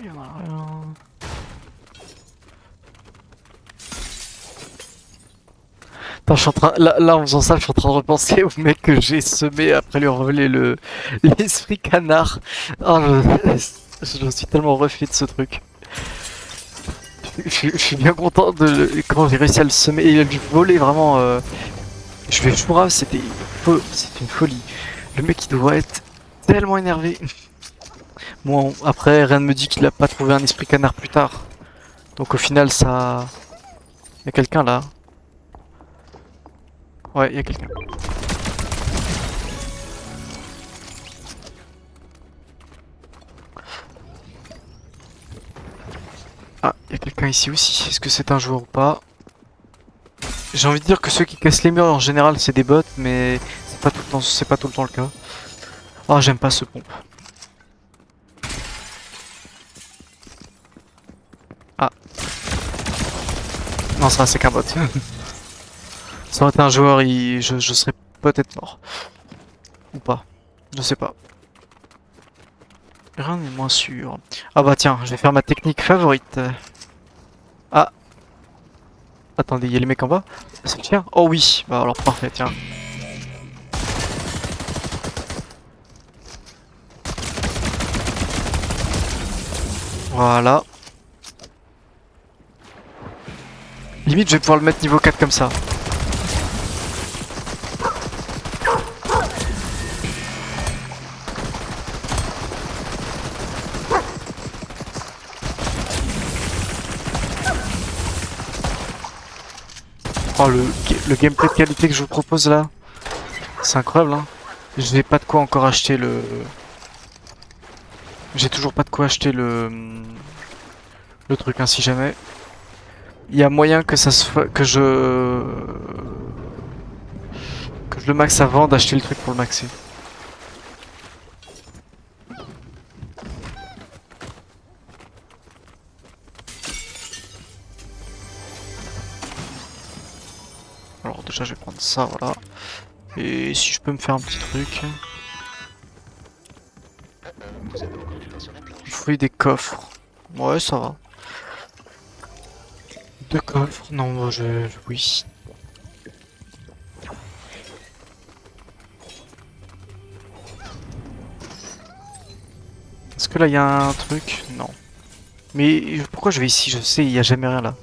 Speaker 1: Il y en a rien. Attends, je suis en train... là, en faisant ça, je suis en train de repenser au mec que j'ai semé après lui envoler l'esprit canard. Oh, je suis tellement refait de ce truc. Je suis bien content de comment j'ai réussi à le semer. Il a dû voler vraiment. Je vais Shura, c'est une folie. Le mec il doit être tellement énervé. Bon, après, rien ne me dit qu'il a pas trouvé un esprit canard plus tard. Donc au final, ça. Il y a quelqu'un là. Ouais, il y a quelqu'un. Ah, il y a quelqu'un ici aussi. Est-ce que c'est un joueur ou pas? J'ai envie de dire que ceux qui cassent les murs en général c'est des bots, mais c'est pas tout le temps le cas. Ah, j'aime pas ce pompe. Ah, non, ça c'est qu'un bot. Ça aurait été un joueur, je serais peut-être mort. Ou pas. Je sais pas. Rien n'est moins sûr. Ah bah tiens, je vais faire ma technique favorite. Ah, attendez, il y a les mecs en bas? C'est le tien? Oh oui, bah alors parfait, tiens. Voilà. Limite, je vais pouvoir le mettre niveau 4 comme ça. Oh, le gameplay de qualité que je vous propose là, c'est incroyable, hein. Je n'ai pas de quoi encore acheter le... J'ai toujours pas de quoi acheter le truc, hein, si jamais. Il y a moyen que ça se que je le max avant d'acheter le truc pour le maxer. Alors déjà je vais prendre ça, voilà. Et si je peux me faire un petit truc.
Speaker 2: Vous avez encore du pain sur la planche.
Speaker 1: Il faut des coffres. Ouais, ça va. Deux coffres. Non, moi oui. Est-ce que là il y a un truc? Non. Mais pourquoi je vais ici? Je sais, il y a jamais rien là.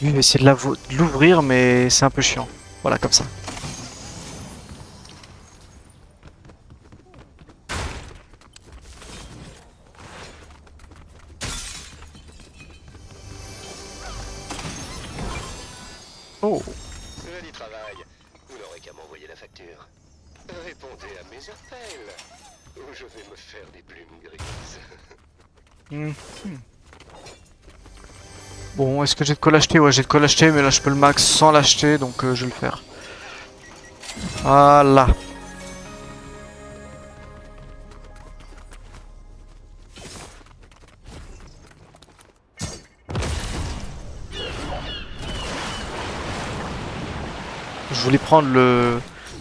Speaker 1: Je vais essayer de l'ouvrir, mais c'est un peu chiant. Voilà, comme ça. Oh,
Speaker 2: Joli travail. Vous n'aurez qu'à m'envoyer la facture. Répondez à mes appels. Ou je vais me faire des plumes grises.
Speaker 1: hmm. Bon, est-ce que j'ai de quoi l'acheter? Ouais, j'ai de quoi l'acheter, mais là je peux le max sans l'acheter, donc je vais le faire. Voilà. Je voulais prendre le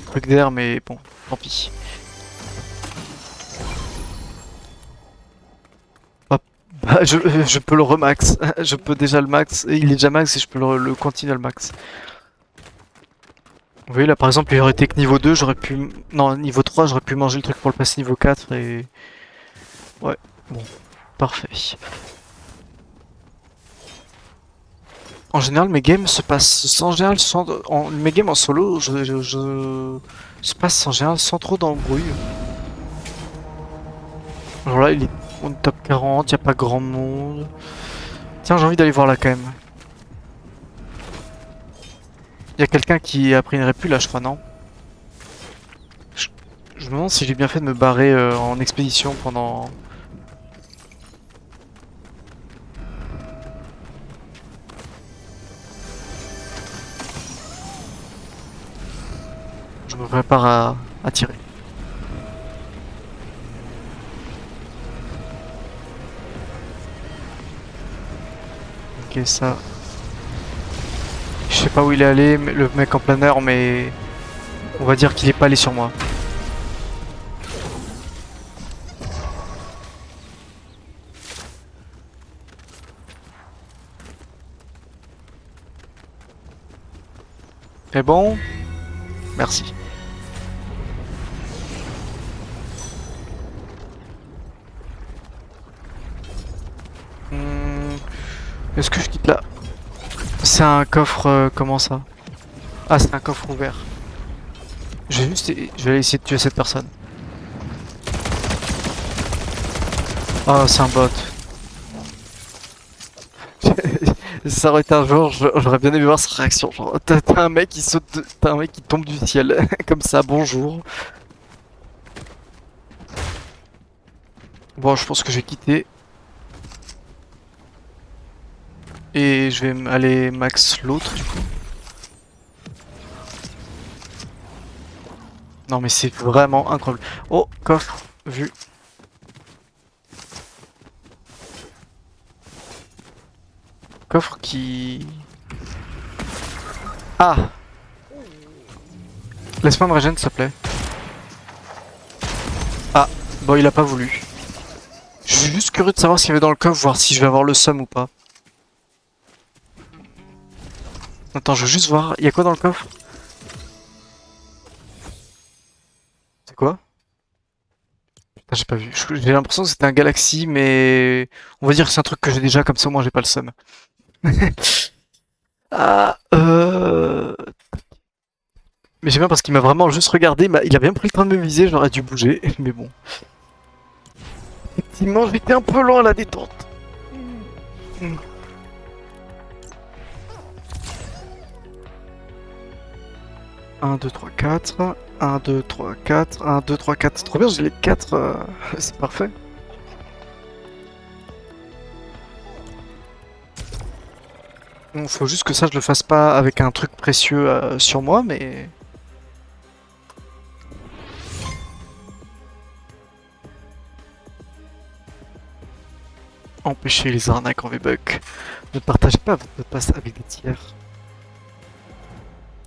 Speaker 1: truc d'air, mais bon, tant pis. Hop. Bah, je peux le remax. Je peux déjà le max. Il est déjà max et je peux le continuer à le max. Vous voyez là par exemple il aurait été que niveau 2, j'aurais pu... Non, niveau 3, j'aurais pu manger le truc pour le passer niveau 4 et... Ouais, bon, parfait. En général mes games se passent en général sans... Mes games en solo, se passent en général sans trop d'embrouille. Alors là il est on est top 40, y a pas grand monde. Tiens j'ai envie d'aller voir là quand même. Y a quelqu'un qui a pris une répu là je crois, non? Je me demande si j'ai bien fait de me barrer en expédition pendant... Je me prépare à tirer. Ok ça... Je sais pas où il est allé, le mec en plein air, mais... On va dire qu'il est pas allé sur moi. C'est bon? Merci. Hmm, Est-ce que je quitte là? C'est un coffre, comment ça? Ah, c'est un coffre ouvert. Je vais aller essayer de tuer cette personne. Ah, c'est un bot. Ça aurait été un jour, j'aurais bien aimé voir sa réaction. Genre, t'as un mec qui saute, t'as un mec qui tombe du ciel, comme ça, bonjour. Bon, je pense que j'ai quitté. Et je vais aller max l'autre du coup. Non mais c'est vraiment incroyable. Oh, coffre, vu. Coffre qui... Ah! Laisse-moi me régénérer s'il te plaît. Ah, bon il a pas voulu. Je suis juste curieux de savoir ce qu'il y avait dans le coffre, voir si je vais avoir le somme ou pas. Attends, je veux juste voir, il y a quoi dans le coffre? C'est quoi? Putain, j'ai pas vu. J'ai l'impression que c'était un Galaxy, mais... On va dire que c'est un truc que j'ai déjà, comme ça au moins j'ai pas le somme. Ah, Mais j'aime bien parce qu'il m'a vraiment juste regardé, il a bien pris le temps de me viser, j'aurais dû bouger, mais bon. Effectivement, j'étais un peu loin à la détente. 1, 2, 3, 4. 1, 2, 3, 4. 1, 2, 3, 4. Trop bien, j'ai les 4. C'est parfait. Bon, faut juste que ça, je le fasse pas avec un truc précieux sur moi, mais... Empêcher les arnaques en V-Buck. Ne partagez pas votre mot de passe avec des tiers.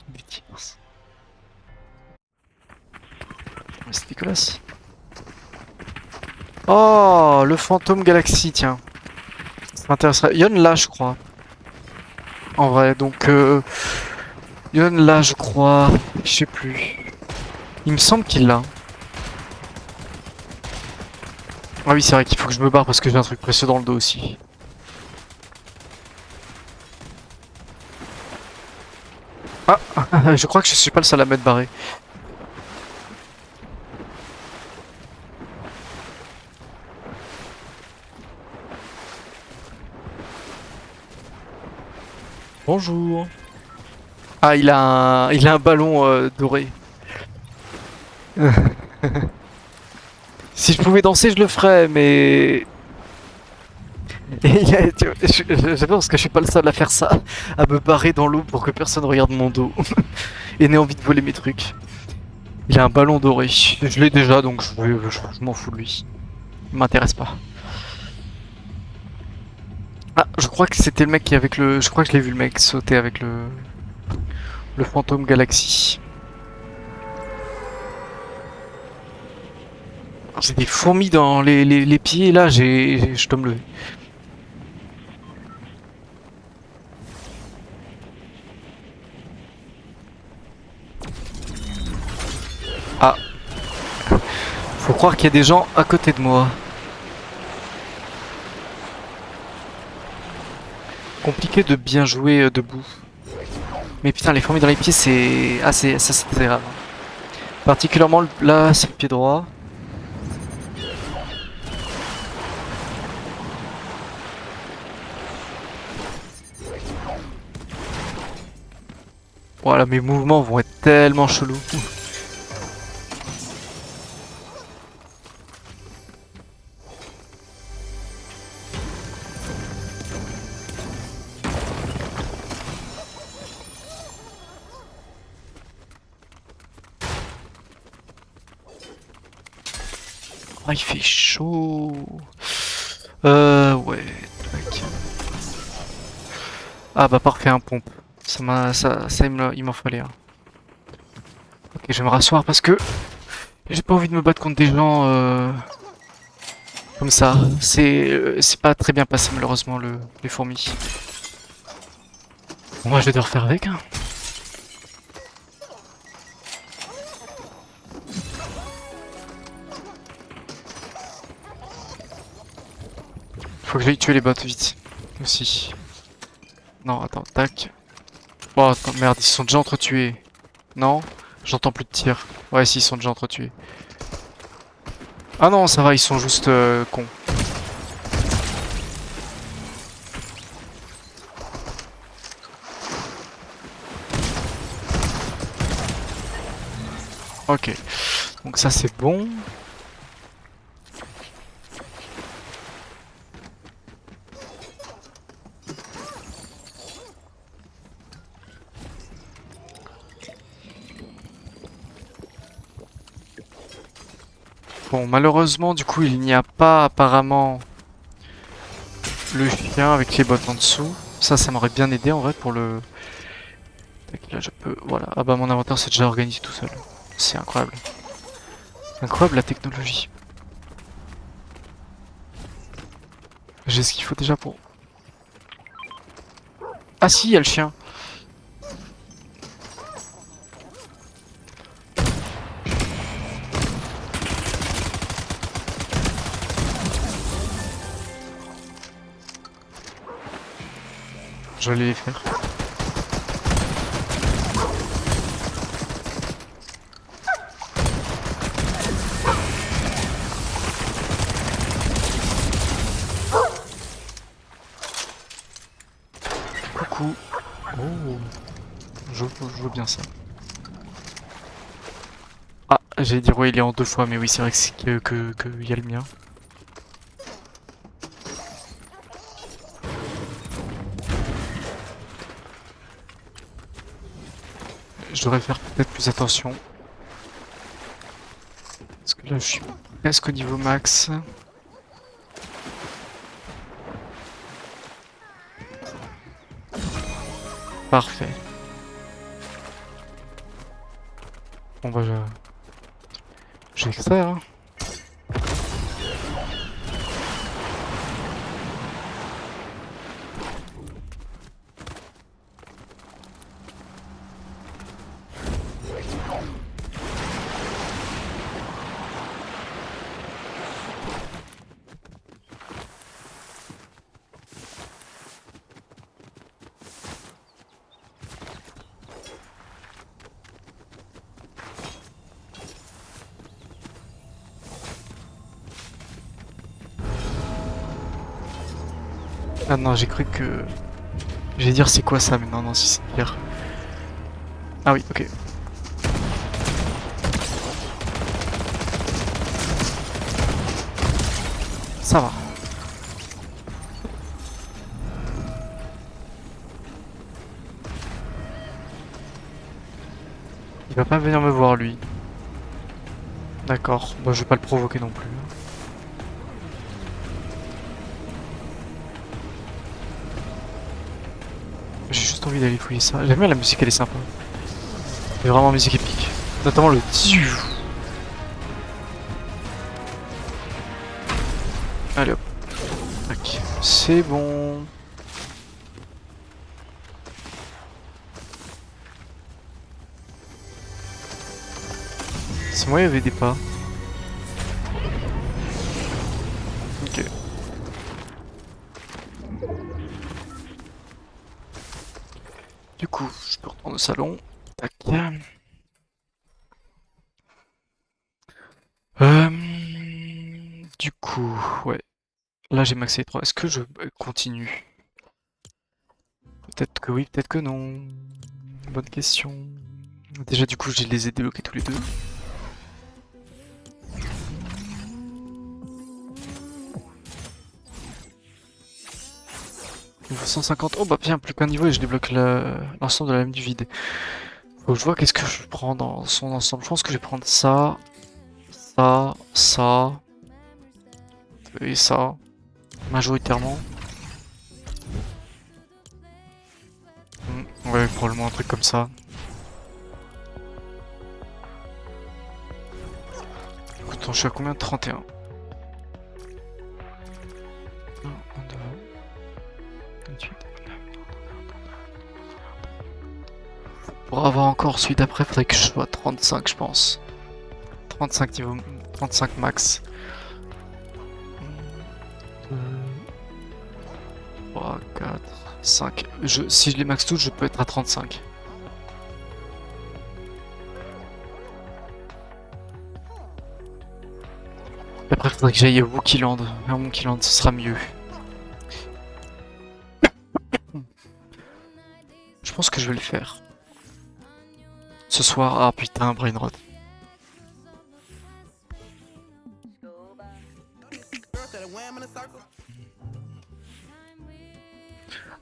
Speaker 1: Des tiers. Mais c'est dégueulasse. Oh, le fantôme Galaxy, tiens. Ça m'intéresserait. Yon là, je crois. En vrai, donc... Yon là, je crois. Je sais plus. Il me semble qu'il l'a. Ah oui, c'est vrai qu'il faut que je me barre parce que j'ai un truc précieux dans le dos aussi. Ah, je crois que je suis pas le seul à m'être barré. Bonjour. Ah, il a un ballon doré. Si je pouvais danser, je le ferais, mais... Et j'adore parce que je suis pas le seul à faire ça, à me barrer dans l'eau pour que personne regarde mon dos et n'ait envie de voler mes trucs. Il a un ballon doré. Je l'ai déjà donc je m'en fous de lui. Il m'intéresse pas. Ah, je crois que c'était le mec qui est avec le. Je crois que je l'ai vu le mec sauter avec le fantôme Galaxy. J'ai des fourmis dans les pieds là, je dois me lever. Ah, faut croire qu'il y a des gens à côté de moi. Compliqué de bien jouer debout. Mais putain, les fourmis dans les pieds, c'est assez désagréable. Particulièrement là, c'est le pied droit. Voilà, mes mouvements vont être tellement chelous. Ah, il fait chaud. Ouais. Tac. Ah bah parfait, un pompe. Il m'en fallait un. Ok, je vais me rasseoir parce que j'ai pas envie de me battre contre des gens comme ça. C'est pas très bien passé malheureusement les fourmis. Bon, moi je vais devoir faire avec. Hein. Faut que j'aille tuer les bots vite. Aussi. Non, attends, tac. Oh, attends, merde, ils se sont déjà entretués. Non? J'entends plus de tirs. Ouais, si, ils sont déjà entretués. Ah non, ça va, ils sont juste cons. Ok. Donc ça, c'est bon. Bon, malheureusement, du coup, il n'y a pas apparemment le chien avec les bottes en dessous. Ça m'aurait bien aidé en vrai pour le... Tac, là, je peux... Voilà. Ah bah, mon inventaire s'est déjà organisé tout seul. C'est incroyable. Incroyable la technologie. J'ai ce qu'il faut déjà pour... Ah si, il y a le chien. Je vais aller les faire. Coucou. Oh. Je veux bien ça. Ah, j'allais dire ouais, il est en 2 fois, mais oui, c'est vrai que y a le mien. Je devrais faire peut-être plus attention. Parce que là, je suis presque au niveau max. Parfait. Bon bah je vais extraire. Hein. Ah non, j'ai cru que... J'allais dire c'est quoi ça, mais non, non, si c'est pire. Ah oui, ok. Ça va. Il va pas venir me voir lui. D'accord, bah je vais pas le provoquer non plus. J'ai juste envie d'aller fouiller ça. J'aime bien la musique, elle est sympa. C'est vraiment musique épique. Notamment le tiu. Allez hop. Tac. C'est bon. C'est moi, il y avait des pas. Ok. Du coup, je peux retourner au salon. Tac. Du coup, ouais. Là, j'ai maxé 3. Est-ce que je continue? Peut-être que oui, peut-être que non. Bonne question. Déjà, du coup, je les ai débloqués tous les deux. Niveau 150. Oh bah bien, plus qu'un niveau et je débloque l'ensemble de la lame du vide. Faut que je vois qu'est-ce que je prends dans son ensemble. Je pense que je vais prendre ça, ça et ça, majoritairement. Ouais, probablement un truc comme ça. Écoute, attends, je suis à combien de 31? 1, 2, 28. Pour avoir encore celui d'après, faudrait que je sois à 35, je pense. 35 niveau, 35 max. 2, 3, 4, 5. Si je les max tous, je peux être à 35. Et après, faudrait que j'aille à Wookieland. À Wookieland, ce sera mieux. Je pense que je vais le faire. Ce soir, ah putain, Brainrot.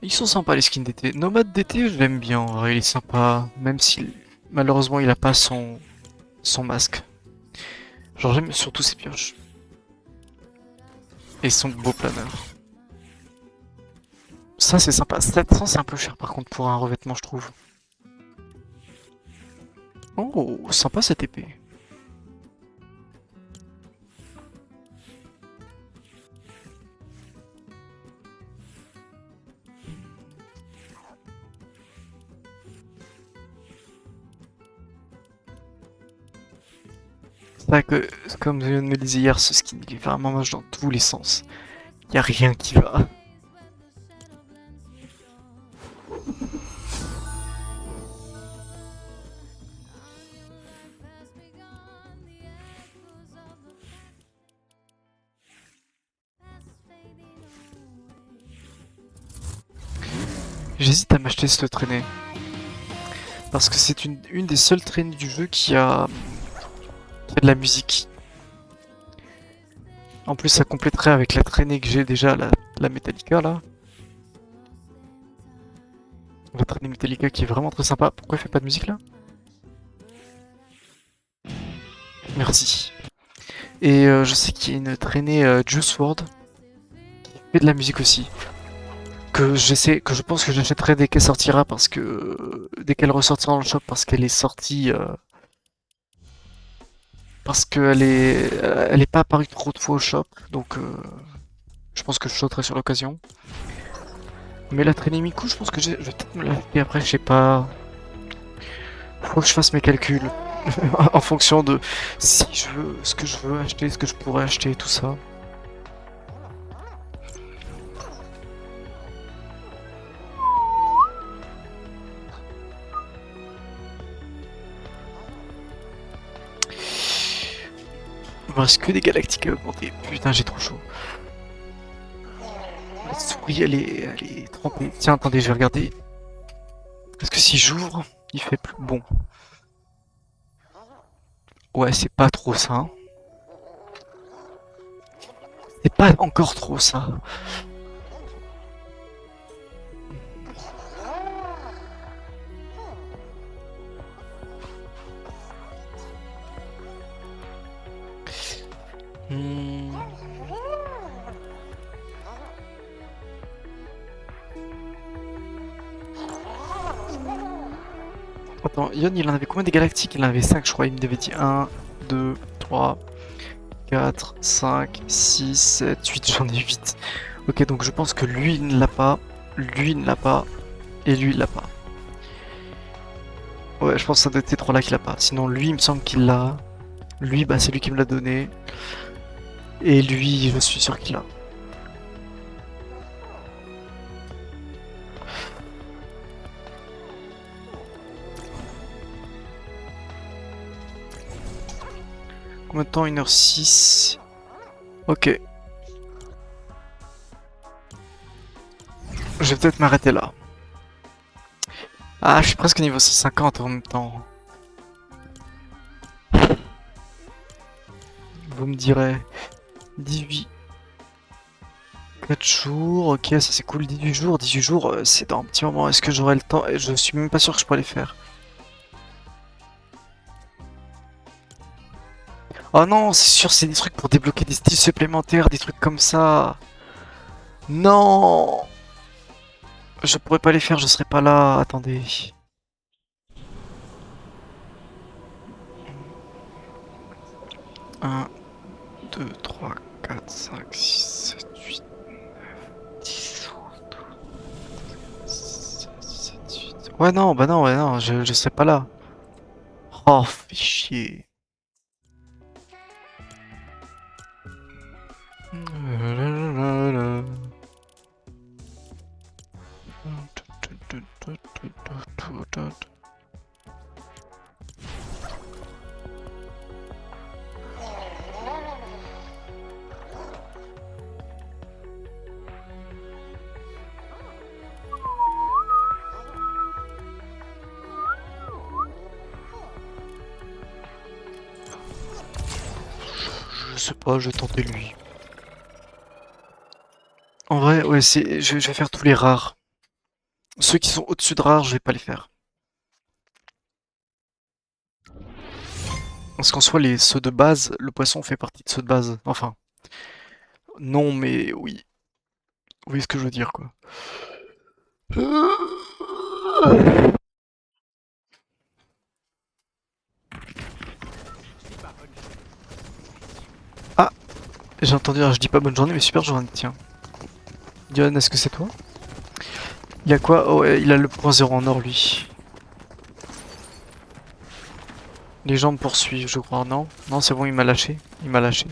Speaker 1: Ils sont sympas les skins d'été. Nomade d'été, je l'aime bien, en vrai, il est sympa. Même si malheureusement il a pas son masque. Genre j'aime surtout ses pioches. Et son beau planeur. Ça c'est sympa. 700 c'est un peu cher par contre pour un revêtement je trouve. Oh, sympa cette épée. C'est vrai que, comme je me disais hier, ce skin il est vraiment moche dans tous les sens. Y a rien qui va. J'hésite à m'acheter cette traînée. Parce que c'est une des seules traînées du jeu qui a de la musique. En plus, ça compléterait avec la traînée que j'ai déjà, la Metallica là. La traînée Metallica qui est vraiment très sympa. Pourquoi il fait pas de musique là? Merci. Et je sais qu'il y a une traînée Juice WRLD qui fait de la musique aussi. Que je pense que j'achèterai dès qu'elle sortira parce que dès qu'elle ressortira dans le shop parce qu'elle est sortie parce elle est pas apparue trop de fois au shop donc je pense que je sauterai sur l'occasion. Mais la traînée Miku, je pense que je vais peut-être me l'acheter après, je sais pas. Faut que je fasse mes calculs en fonction de si je veux, ce que je veux acheter, ce que je pourrais acheter, tout ça. Il me reste que des galactiques à augmenter. Putain, j'ai trop chaud. La souris, elle est trempée. Tiens, attendez, je vais regarder. Est-ce que si j'ouvre, il fait plus bon? Ouais, c'est pas trop ça, hein. C'est pas encore trop ça. Hmm. Attends, Yon il en avait combien des galactiques? Il en avait 5 je crois, il me devait dire 1, 2, 3, 4, 5, 6, 7, 8, j'en ai 8. Ok, donc je pense que lui il ne l'a pas, lui il ne l'a pas, et lui il l'a pas. Ouais, je pense que ça doit être ces trois-là qu'il a pas. Sinon lui il me semble qu'il l'a. Lui, bah c'est lui qui me l'a donné. Et lui, je suis sûr qu'il l'a. Combien de temps? 1h06. Ok. Je vais peut-être m'arrêter là. Ah, je suis presque niveau 150 en même temps. Vous me direz 18. 4 jours, ok, ça c'est cool. 18 jours, 18 jours, c'est dans un petit moment. Est-ce que j'aurai le temps? Je suis même pas sûr que je pourrais les faire. Oh non, c'est sûr, c'est des trucs pour débloquer des styles supplémentaires, des trucs comme ça. Non! Je pourrais pas les faire, je serai pas là. Attendez. 1, 2, 3, 4, 5, 6, 7, 8, 10, 11, 12, 13, 8. Ouais, non, bah non, ouais, non, je serai pas là. Oh, fais chier. Je sais pas, je vais tenter lui. En vrai, ouais, je vais faire tous les rares. Ceux qui sont au-dessus de rares, je vais pas les faire. Parce qu'en soi, ceux de base, le poisson fait partie de ceux de base. Enfin, non, mais oui. Oui, ce que je veux dire, quoi. Ah, j'ai entendu, je dis pas bonne journée, mais super journée, tiens. Dion, est-ce que c'est toi? Il a quoi? Oh, ouais, il a le point zéro en or, lui. Les gens me poursuivent, je crois, non? Non, c'est bon, il m'a lâché. Il m'a lâché.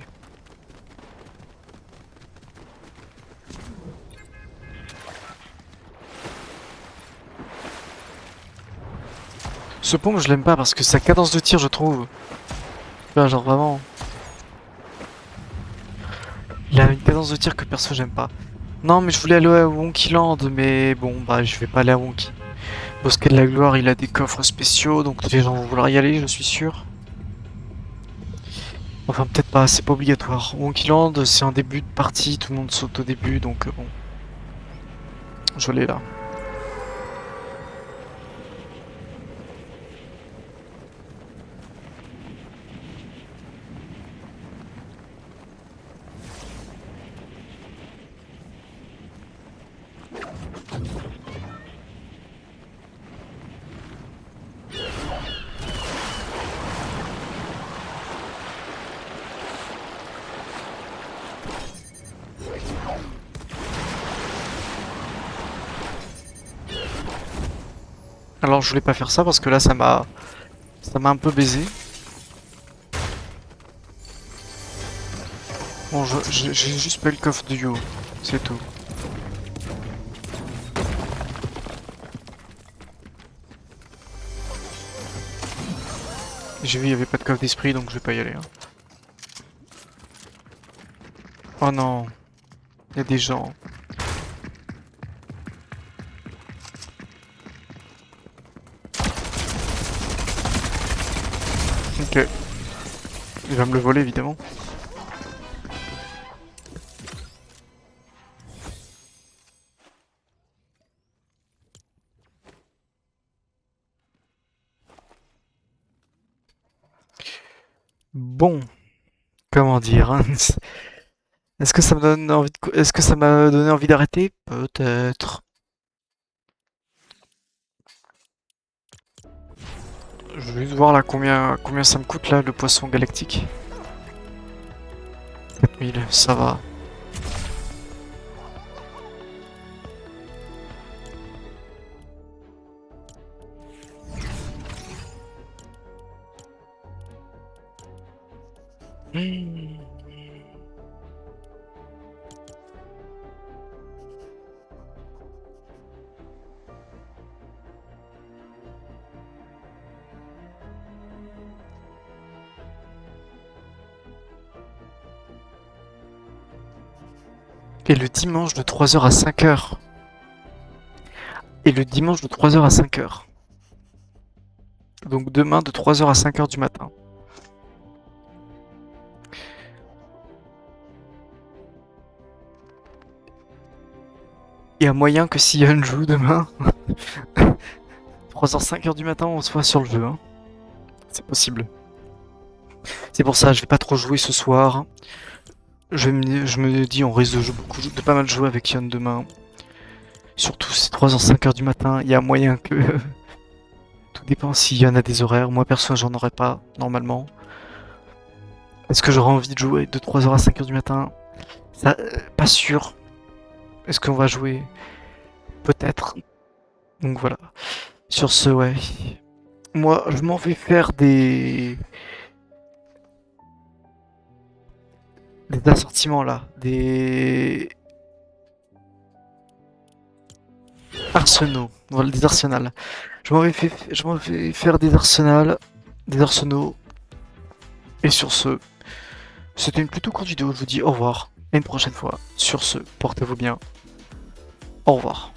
Speaker 1: Ce pompe, je l'aime pas parce que sa cadence de tir, je trouve. Là, genre vraiment. Il a une cadence de tir que perso, j'aime pas. Non, mais je voulais aller à Wonky Land, mais bon, bah, je vais pas aller à Wonky. Bosquet de la Gloire, il a des coffres spéciaux, donc les gens vont vouloir y aller, je suis sûr. Enfin, peut-être pas, c'est pas obligatoire. Wonky Land, c'est un début de partie, tout le monde saute au début, donc bon. Je l'ai là. Alors, je voulais pas faire ça parce que là, ça m'a un peu baisé. Bon, j'ai juste pas eu le coffre de Yo, c'est tout. J'ai vu, il y avait pas de coffre d'esprit, donc je vais pas y aller. Hein. Oh non, il y a des gens. Ok, il va me le voler évidemment. Bon, Comment dire, hein. Est-ce que ça me donne envie est-ce que ça m'a donné envie d'arrêter? Peut-être. Je vais juste voir là combien ça me coûte là le poisson galactique. 4000, ça va. Hmm. Et le dimanche de 3h à 5h. Et le dimanche de 3h à 5h. Donc demain de 3h à 5h du matin. Il y a moyen que si Yann joue demain, 3h 5h du matin, on soit sur le jeu. Hein. C'est possible. C'est pour ça, je vais pas trop jouer ce soir. Je me dis, on risque de pas mal jouer avec Yann demain. Surtout c'est 3h 5h du matin, il y a moyen que... Tout dépend s'il y en a des horaires. Moi perso, j'en aurais pas, normalement. Est-ce que j'aurai envie de jouer de 3h à 5h du matin? Ça, pas sûr. Est-ce qu'on va jouer? Peut-être. Donc voilà. Sur ce, ouais. Moi, je m'en vais faire des assortiments là. Des arsenaux. Voilà, des arsenals. Je m'en vais faire des arsenals. Des arsenaux. Et sur ce, c'était une plutôt courte vidéo. Je vous dis au revoir. À une prochaine fois. Sur ce, portez-vous bien. Au revoir.